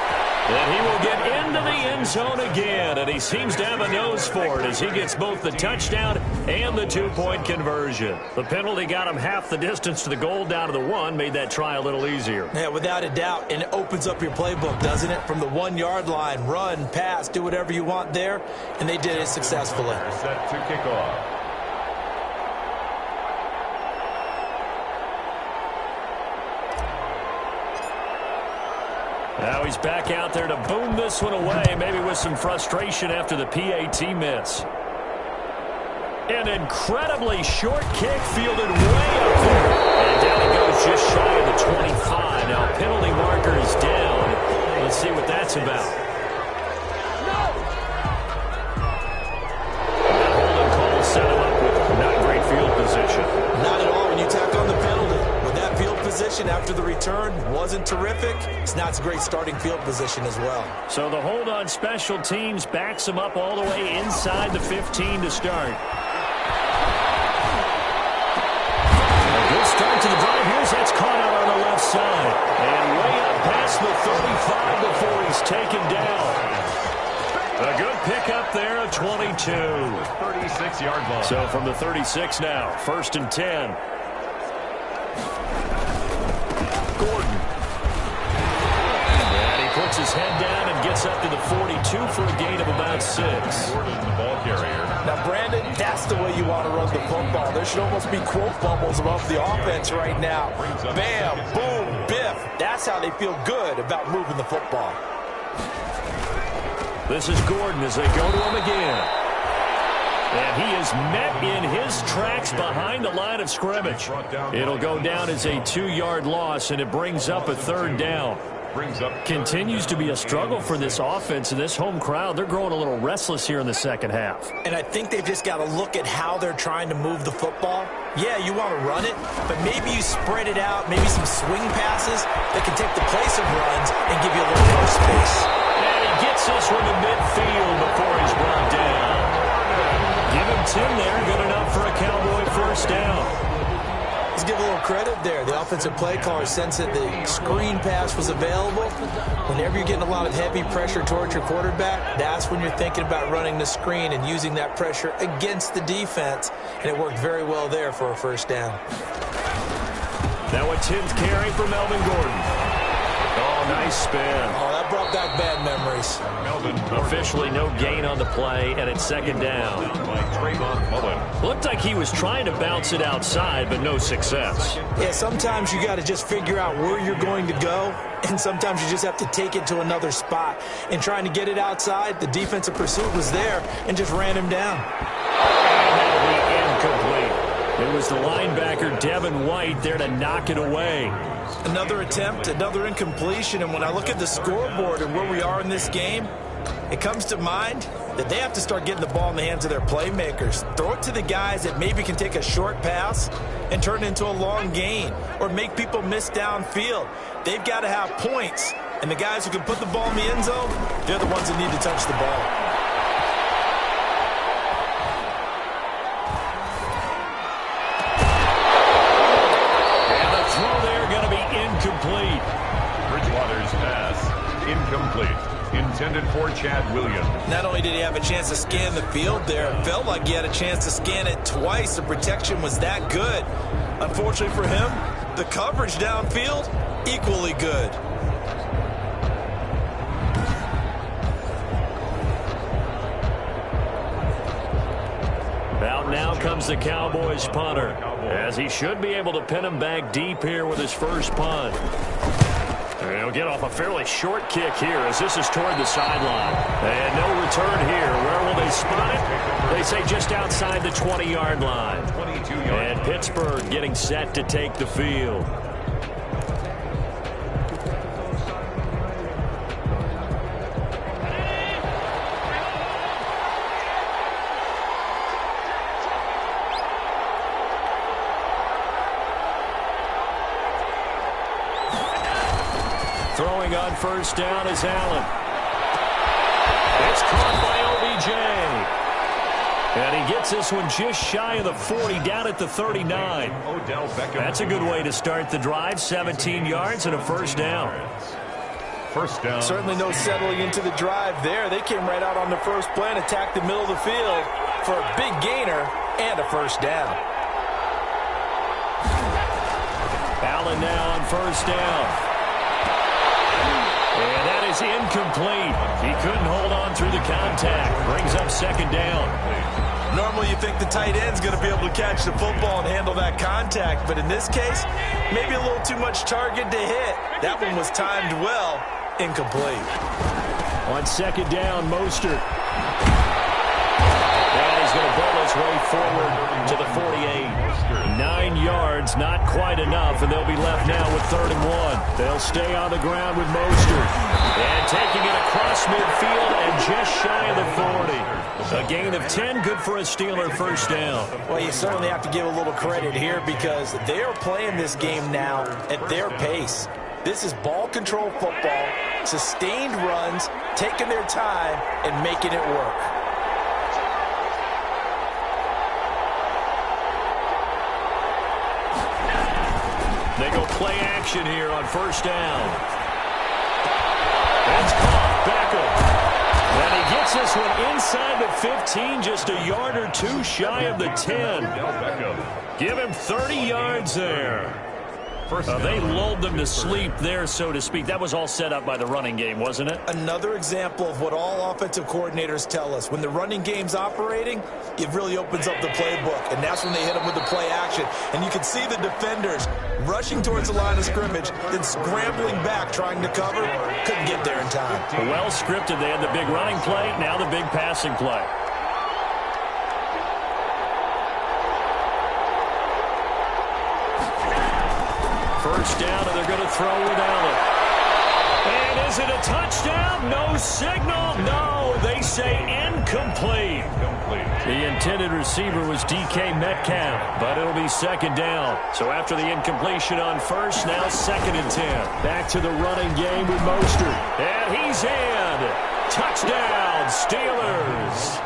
And he will get into the end zone again, and he seems to have a nose for it as he gets both the touchdown and the 2-point conversion. The penalty got him half the distance to the goal down to the 1, made that try a little easier. Yeah, without a doubt, and it opens up your playbook, doesn't it? From the 1-yard line, run, pass, do whatever you want there, and they did it successfully. They're set to kick off. Now he's back out there to boom this one away, maybe with some frustration after the PAT miss. An incredibly short kick fielded way up there. And down it goes just shy of the 25. Now penalty marker is down. Let's see what that's about. That holding call set him up with not great field position. Not at all when you tack on the penalty. With that field position after the return wasn't terrific. It's not a great starting field position as well. So the hold on special teams backs him up all the way inside the 15 to start. A good start to the drive. Here's that's caught out on the left side. And way up past the 35 before he's taken down. A good pickup there of 22. 36-yard line. So from the 36 now, 1st and 10. Gordon. And he puts his head down and gets up to the 42 for a gain of about 6. Gordon, the ball carrier. Now, Brandon, that's the way you want to run the football. There should almost be quote bubbles above the offense right now. Bam, boom, biff. That's how they feel good about moving the football. This is Gordon as they go to him again. And he is met in his tracks behind the line of scrimmage. It'll go down as a 2-yard loss, and it brings up a 3rd down. Continues to be a struggle for this offense and this home crowd. They're growing a little restless here in the second half. And I think they've just got to look at how they're trying to move the football. Yeah, you want to run it, but maybe you spread it out, maybe some swing passes that can take the place of runs and give you a little more space. And he gets this one to midfield before he's brought down. Give him 10 there, good enough for a Cowboy 1st down. Let's give a little credit there. The offensive play caller sensed that the screen pass was available. Whenever you're getting a lot of heavy pressure towards your quarterback, that's when you're thinking about running the screen and using that pressure against the defense. And it worked very well there for a 1st down. Now a 10th carry for Melvin Gordon. Oh, nice Nice spin. Oh, that brought back bad memories. Officially no gain on the play, and it's second down. Looked like he was trying to bounce it outside, but no success. Yeah, sometimes you got to just figure out where you're going to go, and sometimes you just have to take it to another spot. And trying to get it outside, the defensive pursuit was there and just ran him down. And that'll be incomplete. It was the linebacker, Devin White, there to knock it away. Another attempt, another incompletion, and when I look at the scoreboard and where we are in this game, it comes to mind that they have to start getting the ball in the hands of their playmakers. Throw it to the guys that maybe can take a short pass and turn it into a long gain or make people miss downfield. They've got to have points, and the guys who can put the ball in the end zone, they're the ones that need to touch the ball. Incomplete. Bridgewater's pass, incomplete. Intended for Chad Williams. Not only did he have a chance to scan the field there, it felt like he had a chance to scan it twice. The protection was that good. Unfortunately for him, the coverage downfield, equally good. Out now comes the Cowboys punter, as he should be able to pin him back deep here with his first punt. And he'll get off a fairly short kick here as this is toward the sideline. And no return here. Where will they spot it? They say just outside the 20-yard line. And Pittsburgh getting set to take the field. Throwing on first down is Allen. It's caught by OBJ. And he gets this one just shy of the 40, down at the 39. That's a good way to start the drive. 17 yards and a first down. First down. Certainly no settling into the drive there. They came right out on the first play and attacked the middle of the field for a big gainer and a first down. Allen now on first down. And that is incomplete. He couldn't hold on through the contact. Brings up second down. Normally you think the tight end's going to be able to catch the football and handle that contact, but in this case, maybe a little too much target to hit. That one was timed well. Incomplete. On second down, Mostert. And he's going to bowl his way forward to the 48. 9 yards, not quite enough, and they'll be left now with 3rd and 1. They'll stay on the ground with Mostert. And taking it across midfield and just shy of the 40. A gain of 10, good for a Steeler first down. Well, you certainly have to give a little credit here because they are playing this game now at their pace. This is ball control football, sustained runs, taking their time, and making it work. They go play action here on first down. It's caught. Beckham. And he gets this one inside the 15, just a yard or two shy of the 10. Give him 30 yards there. They lulled them to sleep there, so to speak. That was all set up by the running game, wasn't it? Another example of what all offensive coordinators tell us. When the running game's operating, it really opens up the playbook, and that's when they hit them with the play action. And you can see the defenders rushing towards the line of scrimmage, then scrambling back, trying to cover. Couldn't get there in time. Well scripted. They had the big running play, now the big passing play. First down, and they're going to throw with Allen. And is it a touchdown? No signal. No, they say incomplete. The intended receiver was DK Metcalf, but it'll be second down. So after the incompletion on first, now 2nd and 10. Back to the running game with Mostert. And he's in. Touchdown, Steelers.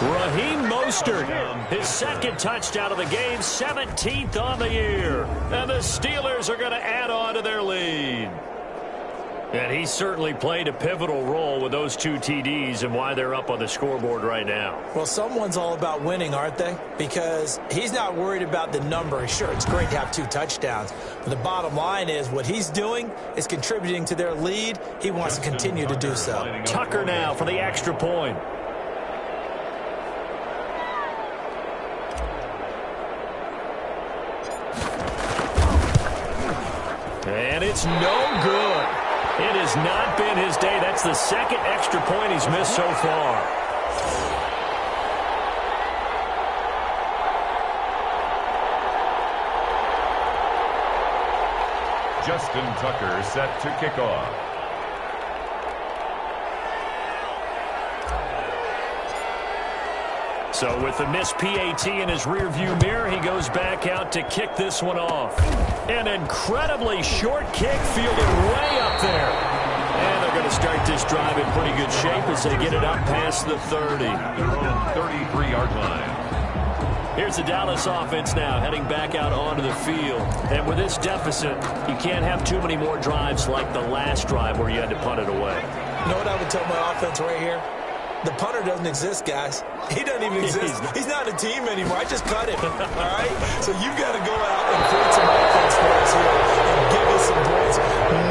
Raheem Mostert, his 2nd touchdown of the game, 17th on the year. And the Steelers are going to add on to their lead. And he certainly played a pivotal role with those 2 TDs and why they're up on the scoreboard right now. Well, someone's all about winning, aren't they? Because he's not worried about the number. Sure, it's great to have 2 touchdowns. But the bottom line is what he's doing is contributing to their lead. He wants to continue to do so. Tucker now for the extra point. And it's no good. It has not been his day. That's the second extra point he's missed so far. Justin Tucker set to kick off. So with the missed PAT in his rearview mirror, he goes back out to kick this one off. An incredibly short kick fielded way up there. And they're going to start this drive in pretty good shape as they get it up past the 30. Their own 33-yard line. Here's the Dallas offense now heading back out onto the field. And with this deficit, you can't have too many more drives like the last drive where you had to punt it away. You know what I would tell my offense right here? The punter doesn't exist, guys. He doesn't even exist. He's not a team anymore. I just cut him, all right? So you've got to go out and create some offense for us here and give us some points.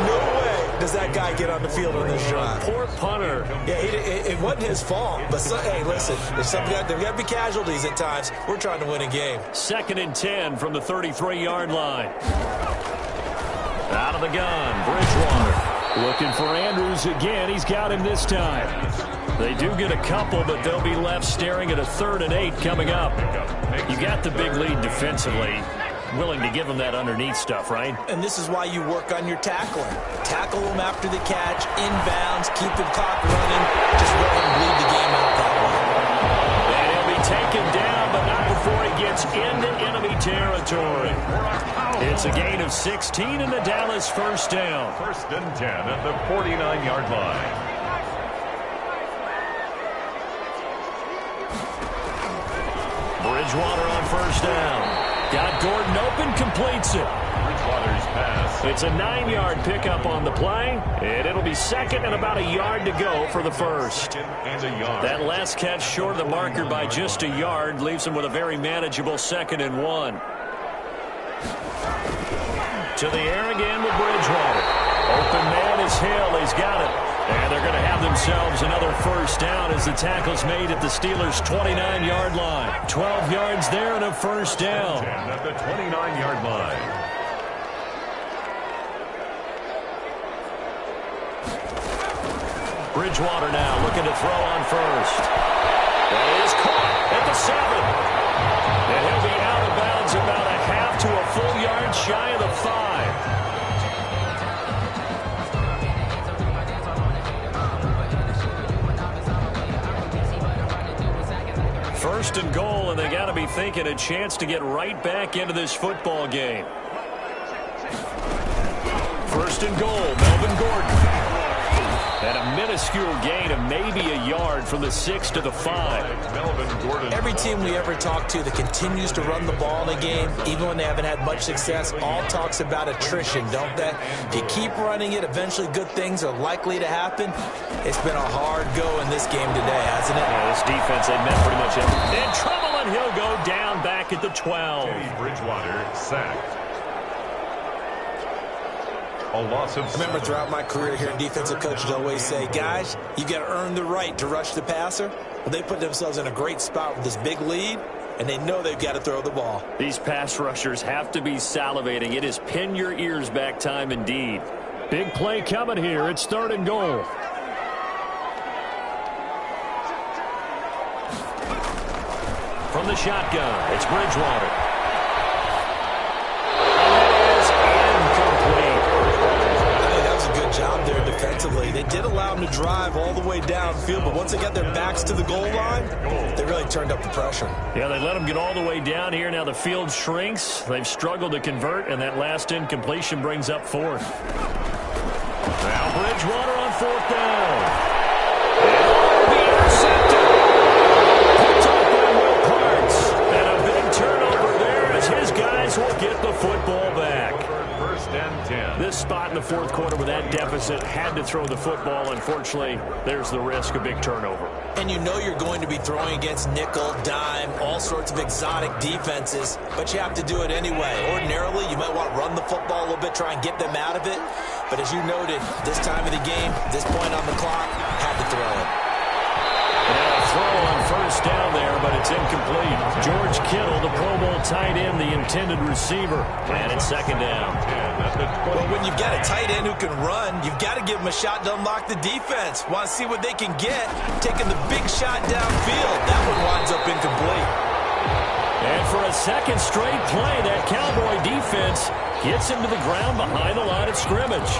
No way does that guy get on the field on this drive. Poor punter. Yeah, it wasn't his fault. But, hey, listen, there's got to be casualties at times. We're trying to win a game. 2nd and 10 from the 33-yard line. Out of the gun, Bridgewater. Looking for Andrews again. He's got him this time. They do get a couple, but they'll be left staring at a 3rd and 8 coming up. You got the big lead defensively. Willing to give them that underneath stuff, right? And this is why you work on your tackling. Tackle them after the catch, inbounds, keep the clock running. Just let him bleed the game out that way. And he'll be taken down, but not before he gets into enemy territory. It's a gain of 16 in the Dallas 1st down. 1st and 10 at the 49-yard line. Bridgewater on 1st down. Got Gordon open, completes it. Bridgewater's pass. It's a 9-yard pickup on the play, and it'll be 2nd and about a yard to go for the 1st. And a yard. That last catch short of the marker by just a yard leaves him with a very manageable 2nd and 1. To the air again with Bridgewater. Open man is Hill. He's got it. And they're going to have themselves another 1st down as the tackle's made at the Steelers' 29-yard line. 12 yards there and a 1st down. At the 29-yard line. Bridgewater now looking to throw on 1st. That is caught at the 7. And he'll be out of bounds about a half to a full yard shy of the 5. 1st and goal, and they got to be thinking a chance to get right back into this football game. 1st and goal, Melvin Gordon. And a minuscule gain of maybe a yard from the 6 to the 5. Melvin Gordon. Every team we ever talk to that continues to run the ball in a game, even when they haven't had much success, all talks about attrition, don't they? If you keep running it, eventually good things are likely to happen. It's been a hard go in this game today, hasn't it? Yeah, this defense, they met pretty much everything. In trouble, and he'll go down back at the 12. Teddy Bridgewater sacked. A loss of... I remember throughout my career here, defensive coaches always say, guys, you got to earn the right to rush the passer. Well, they put themselves in a great spot with this big lead, and they know they've got to throw the ball. These pass rushers have to be salivating. It is pin your ears back time indeed. Big play coming here. It's 3rd and goal. From the shotgun, it's Bridgewater. Job there defensively. They did allow them to drive all the way downfield, but once they got their backs to the goal line, they really turned up the pressure. Yeah, they let them get all the way down here. Now the field shrinks. They've struggled to convert, and that last incompletion brings up 4th. Now Bridgewater on 4th down. And be intercepted. Picked up by Will Parks. And a big turnover there as his guys will get the football back. 1st and 10. This spot in the fourth quarter with that deficit, had to throw the football. Unfortunately, there's the risk of big turnover. And you know you're going to be throwing against nickel, dime, all sorts of exotic defenses, but you have to do it anyway. Ordinarily, you might want to run the football a little bit, try and get them out of it. But as you noted, this time of the game, this point on the clock, had to throw it. Now a throw on first down there, but it's incomplete. George Kittle, the Pro Bowl tight end, the intended receiver. And it's second down. Well, when you've got a tight end who can run, you've got to give him a shot to unlock the defense. Want to see what they can get, taking the big shot downfield. That one winds up incomplete. And for a second straight play, that Cowboy defense gets him to the ground behind the line of scrimmage.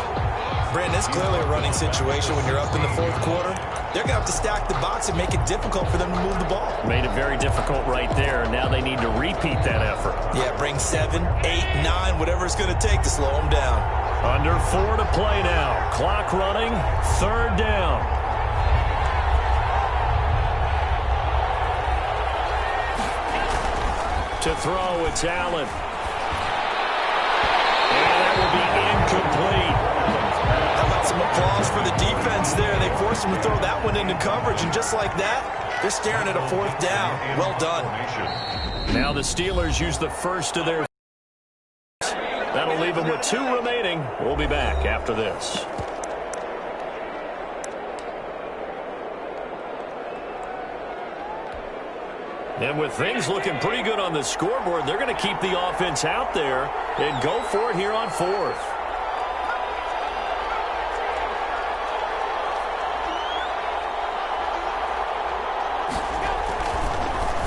Brandon, it's clearly a running situation when you're up in the fourth quarter. They're going to have to stack the box and make it difficult for them to move the ball. Made it very difficult right there. Now they need to repeat that effort. Yeah, bring 7, 8, 9, whatever it's going to take to slow them down. Under 4 to play now. Clock running, third down. To throw, it's Allen. And that will be incomplete. How about some applause for the defense there? They forced him to throw that one into coverage, and just like that, they're staring at a fourth down. Well done. Now the Steelers use the first of their. That'll leave them with 2 remaining. We'll be back after this. And with things looking pretty good on the scoreboard, they're going to keep the offense out there and go for it here on fourth.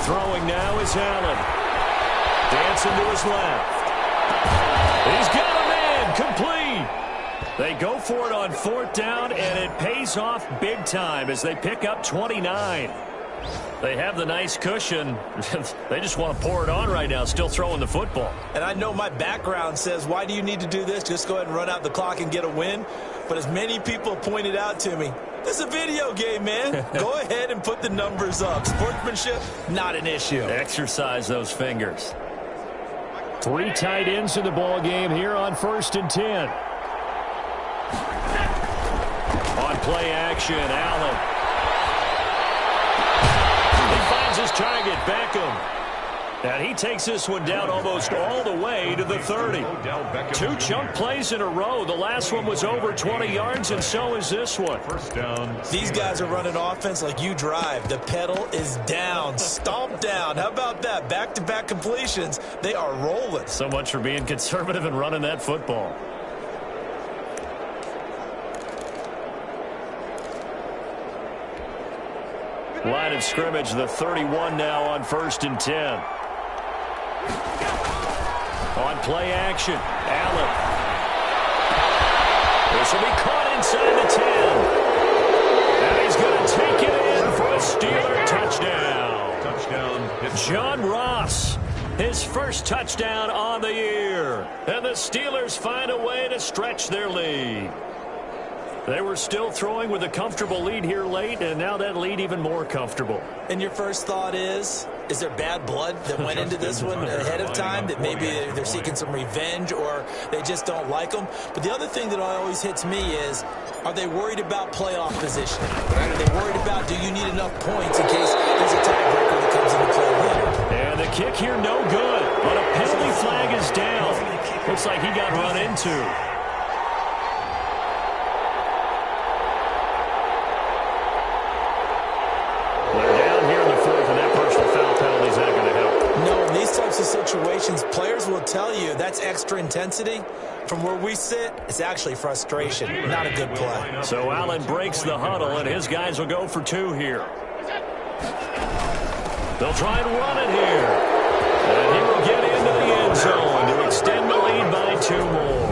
Throwing now is Allen. Dancing to his left. He's got a man, complete. They go for it on fourth down, and it pays off big time as they pick up 29. They have the nice cushion. They just want to pour it on right now, still throwing the football. And I know my background says, why do you need to do this? Just go ahead and run out the clock and get a win. But as many people pointed out to me, this is a video game, man. Go ahead and put the numbers up. Sportsmanship, not an issue. Exercise those fingers. 3 tight ends in the ball game here on 1st and 10. On play action, Allen. He finds his target, Beckham. And he takes this one down almost all the way to the 30. 2 chunk plays in a row. The last one was over 20 yards, and so is this one. First down. These guys are running offense like you drive. The pedal is down, stomped down. How about that? Back-to-back completions. They are rolling. So much for being conservative and running that football. Line of scrimmage, the 31 now on 1st and 10. On play action, Allen. This will be caught inside the 10. And he's going to take it in for a Steeler touchdown. Touchdown. John Ross, his first touchdown on the year. And the Steelers find a way to stretch their lead. They were still throwing with a comfortable lead here late, and now that lead even more comfortable. And your first thought is there bad blood that went into this one ahead of time, that maybe they're seeking some revenge or they just don't like them? But the other thing that always hits me is, are they worried about playoff positioning? Right? Are they worried about, do you need enough points in case there's a tiebreaker that comes into play later? And the kick here no good, but a penalty flag is down. Looks like he got run into. Types of situations, players will tell you that's extra intensity. From where we sit, it's actually frustration, not a good play. So Allen breaks the huddle, and his guys will go for 2 here. They'll try and run it here. And he will get into the end zone to extend the lead by 2 more.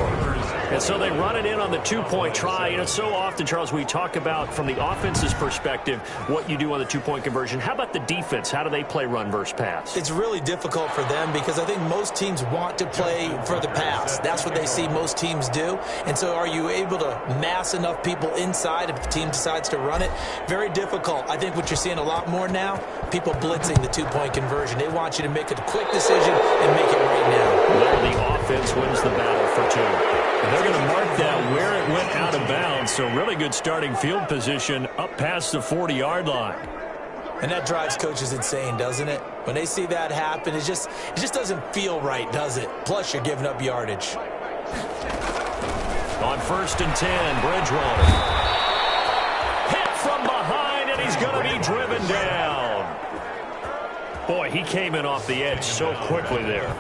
And so they run it in on the 2-point try. You know, so often, Charles, we talk about from the offense's perspective what you do on the 2-point conversion. How about the defense? How do they play run versus pass? It's really difficult for them because I think most teams want to play for the pass. That's what they see most teams do. And so are you able to mass enough people inside if the team decides to run it? Very difficult. I think what you're seeing a lot more now, people blitzing the 2-point conversion. They want you to make a quick decision and make it right now. There the offense wins the battle for 2. They're going to mark that where it went out of bounds, so really good starting field position up past the 40-yard line. And that drives coaches insane, doesn't it? When they see that happen, it just doesn't feel right, does it? Plus, you're giving up yardage. On 1st and 10, Bridgewater. Hit from behind, and he's going to be driven down. Boy, he came in off the edge so quickly there.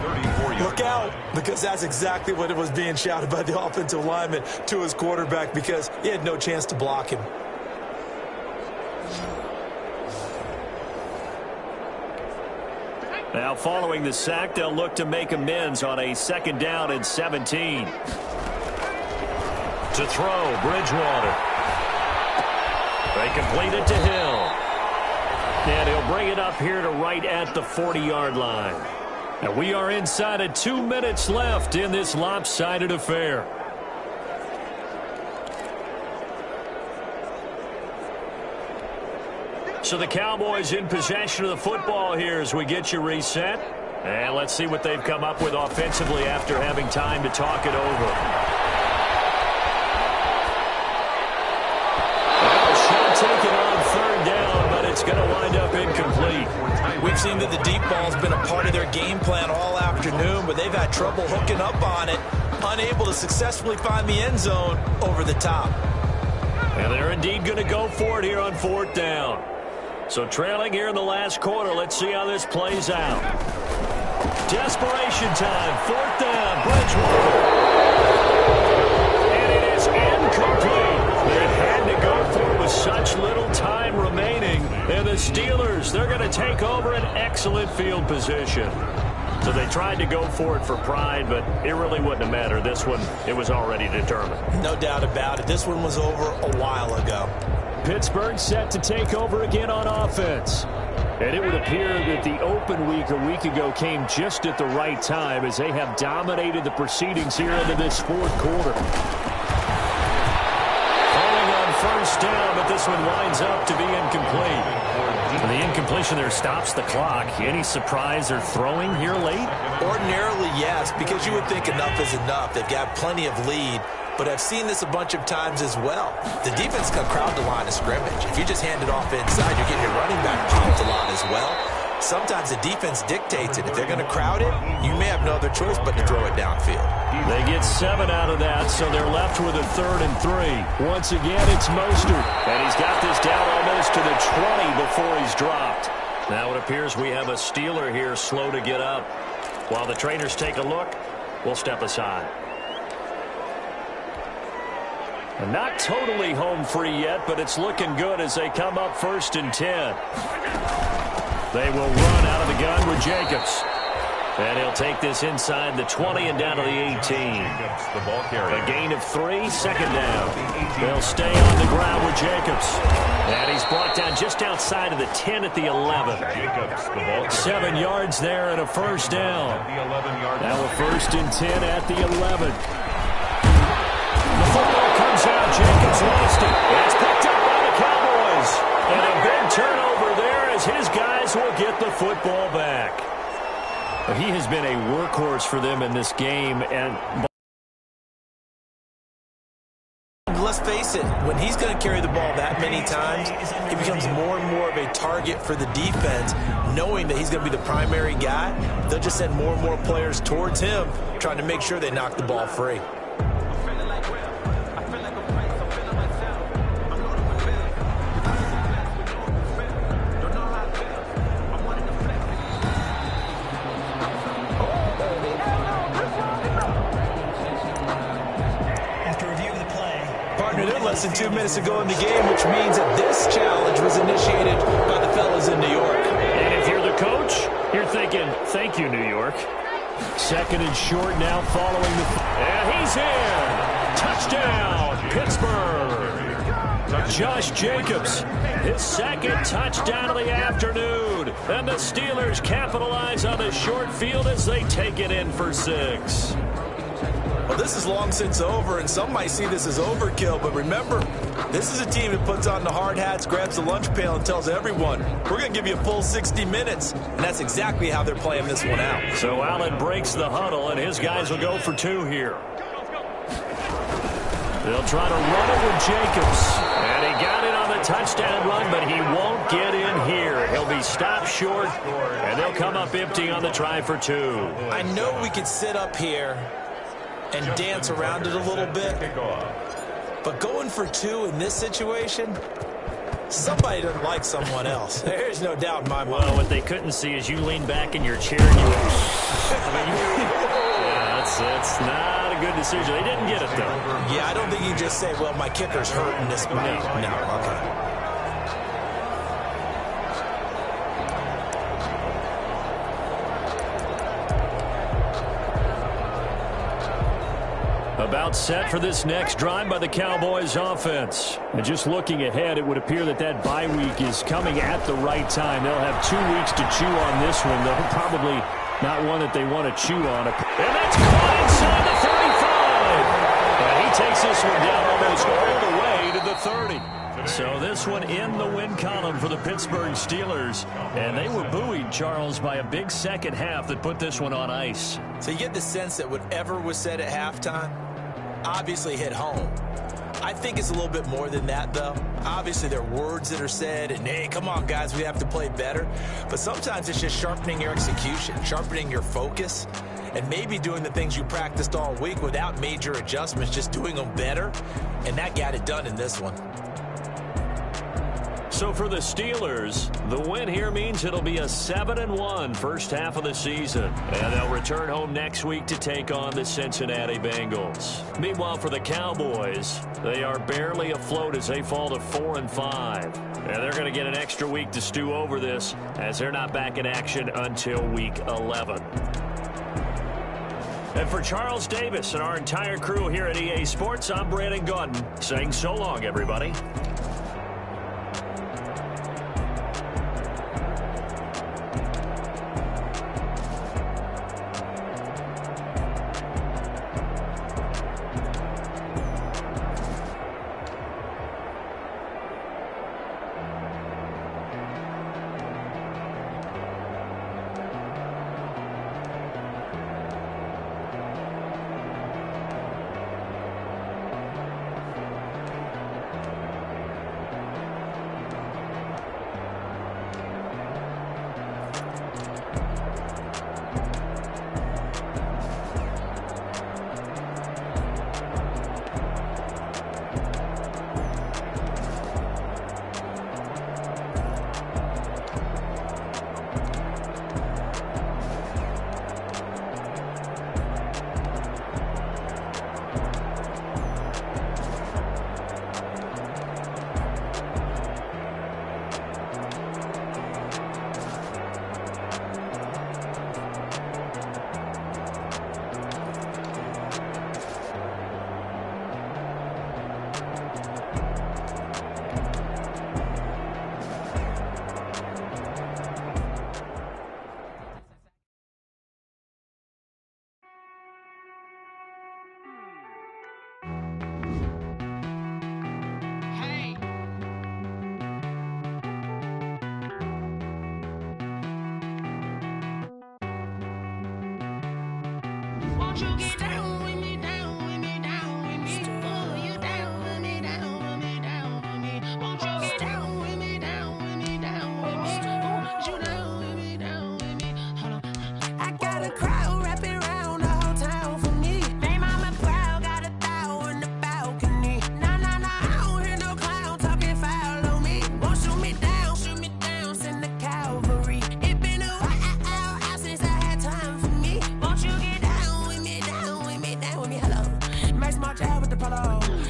Look out, because that's exactly what it was being shouted by the offensive lineman to his quarterback, because he had no chance to block him. Now, following the sack, they'll look to make amends on a 2nd down and 17. To throw, Bridgewater. They complete it to Hill. And he'll bring it up here to right at the 40-yard line. And we are inside of 2 minutes left in this lopsided affair. So the Cowboys in possession of the football here as we get you reset. And let's see what they've come up with offensively after having time to talk it over. Shot taken on 3rd down, but it's going to wind up incomplete. We've seen that the deep ball's been a part of their game plan all afternoon, but they've had trouble hooking up on it, unable to successfully find the end zone over the top. And they're indeed going to go for it here on 4th down. So trailing here in the last quarter, let's see how this plays out. Desperation time, 4th down, Bridgewater. And it is incomplete. They had to go for it with such little time remaining. And the Steelers, they're going to take over an excellent field position. So they tried to go for it for pride, but it really wouldn't have mattered. This one, it was already determined. No doubt about it. This one was over a while ago. Pittsburgh set to take over again on offense. And it would appear that the open week a week ago came just at the right time as they have dominated the proceedings here into this 4th quarter. Falling on 1st down, but this one winds up to be incomplete. And the incompletion there stops the clock. Any surprise they're throwing here late? Ordinarily, yes, because you would think enough is enough. They've got plenty of lead. But I've seen this a bunch of times as well. The defense can crowd the line of scrimmage. If you just hand it off inside, you're getting your running back popped a lot as well. Sometimes the defense dictates it. If they're going to crowd it, you may have no other choice but to throw it downfield. They get 7 out of that, so they're left with a 3rd and 3. Once again, it's Mostert. And he's got this down almost to the 20 before he's dropped. Now it appears we have a Steeler here slow to get up. While the trainers take a look, we'll step aside. And not totally home free yet, but it's looking good as they come up 1st and 10. They will run out of the gun with Jacobs. And he'll take this inside the 20 and down to the 18. A gain of 3, 2nd down. They'll stay on the ground with Jacobs. And he's brought down just outside of the 10 at the 11. 7 yards there and a 1st down. Now a 1st and 10 at the 11. The football comes out. Jacobs lost it. It's picked up by the Cowboys. And a big turnover there as his guys will get the football back. He has been a workhorse for them in this game. And let's face it, when he's going to carry the ball that many times, he becomes more and more of a target for the defense, knowing that he's going to be the primary guy. They'll just send more and more players towards him, trying to make sure they knock the ball free. Less than 2 minutes ago in the game, which means that this challenge was initiated by the fellas in New York. And if you're the coach, you're thinking, thank you, New York. 2nd and short now following the... And he's in! Touchdown, Pittsburgh! Josh Jacobs, his 2nd touchdown of the afternoon. And the Steelers capitalize on the short field as they take it in for 6. Well, this is long since over, and some might see this as overkill, but remember, this is a team that puts on the hard hats, grabs the lunch pail, and tells everyone, we're going to give you a full 60 minutes, and that's exactly how they're playing this one out. So Allen breaks the huddle, and his guys will go for 2 here. They'll try to run it with Jacobs. And he got it on the touchdown run, but he won't get in here. He'll be stopped short, and they'll come up empty on the try for 2. I know we could sit up here and dance around it a little bit, but going for 2 in this situation, somebody doesn't like someone else. There's no doubt in my mind. Well, what they couldn't see is you lean back in your chair and you that's not a good decision. They didn't get it, though. Yeah, I don't think you can just say, well, my kicker's hurt in this spot. No, okay. About set for this next drive by the Cowboys offense. And just looking ahead, it would appear that bye week is coming at the right time. They'll have 2 weeks to chew on this one, though. Probably not one that they want to chew on. And that's caught inside the 35. And he takes this one down almost all the way to the 30. So this one in the win column for the Pittsburgh Steelers. And they were buoyed, Charles, by a big second half that put this one on ice. So you get the sense that whatever was said at halftime obviously hit home. I think it's a little bit more than that, though. Obviously, there are words that are said, and, hey, come on, guys, we have to play better. But sometimes it's just sharpening your execution, sharpening your focus, and maybe doing the things you practiced all week without major adjustments, just doing them better. And that got it done in this one. So for the Steelers, the win here means it'll be a 7-1 first half of the season. And they'll return home next week to take on the Cincinnati Bengals. Meanwhile, for the Cowboys, they are barely afloat as they fall to 4-5. And they're going to get an extra week to stew over this as they're not back in action until week 11. And for Charles Davis and our entire crew here at EA Sports, I'm Brandon Gaudin saying so long, everybody.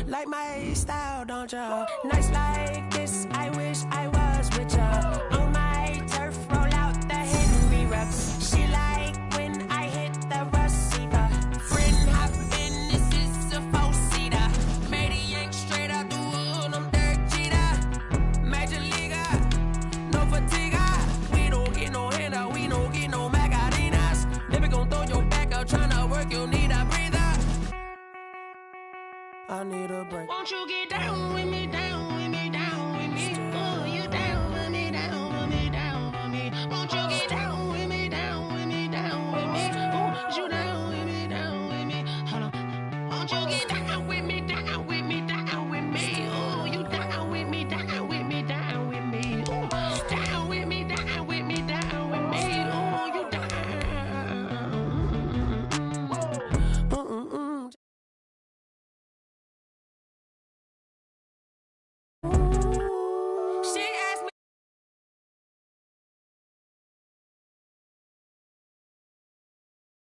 Like my style, don't you? Nights like this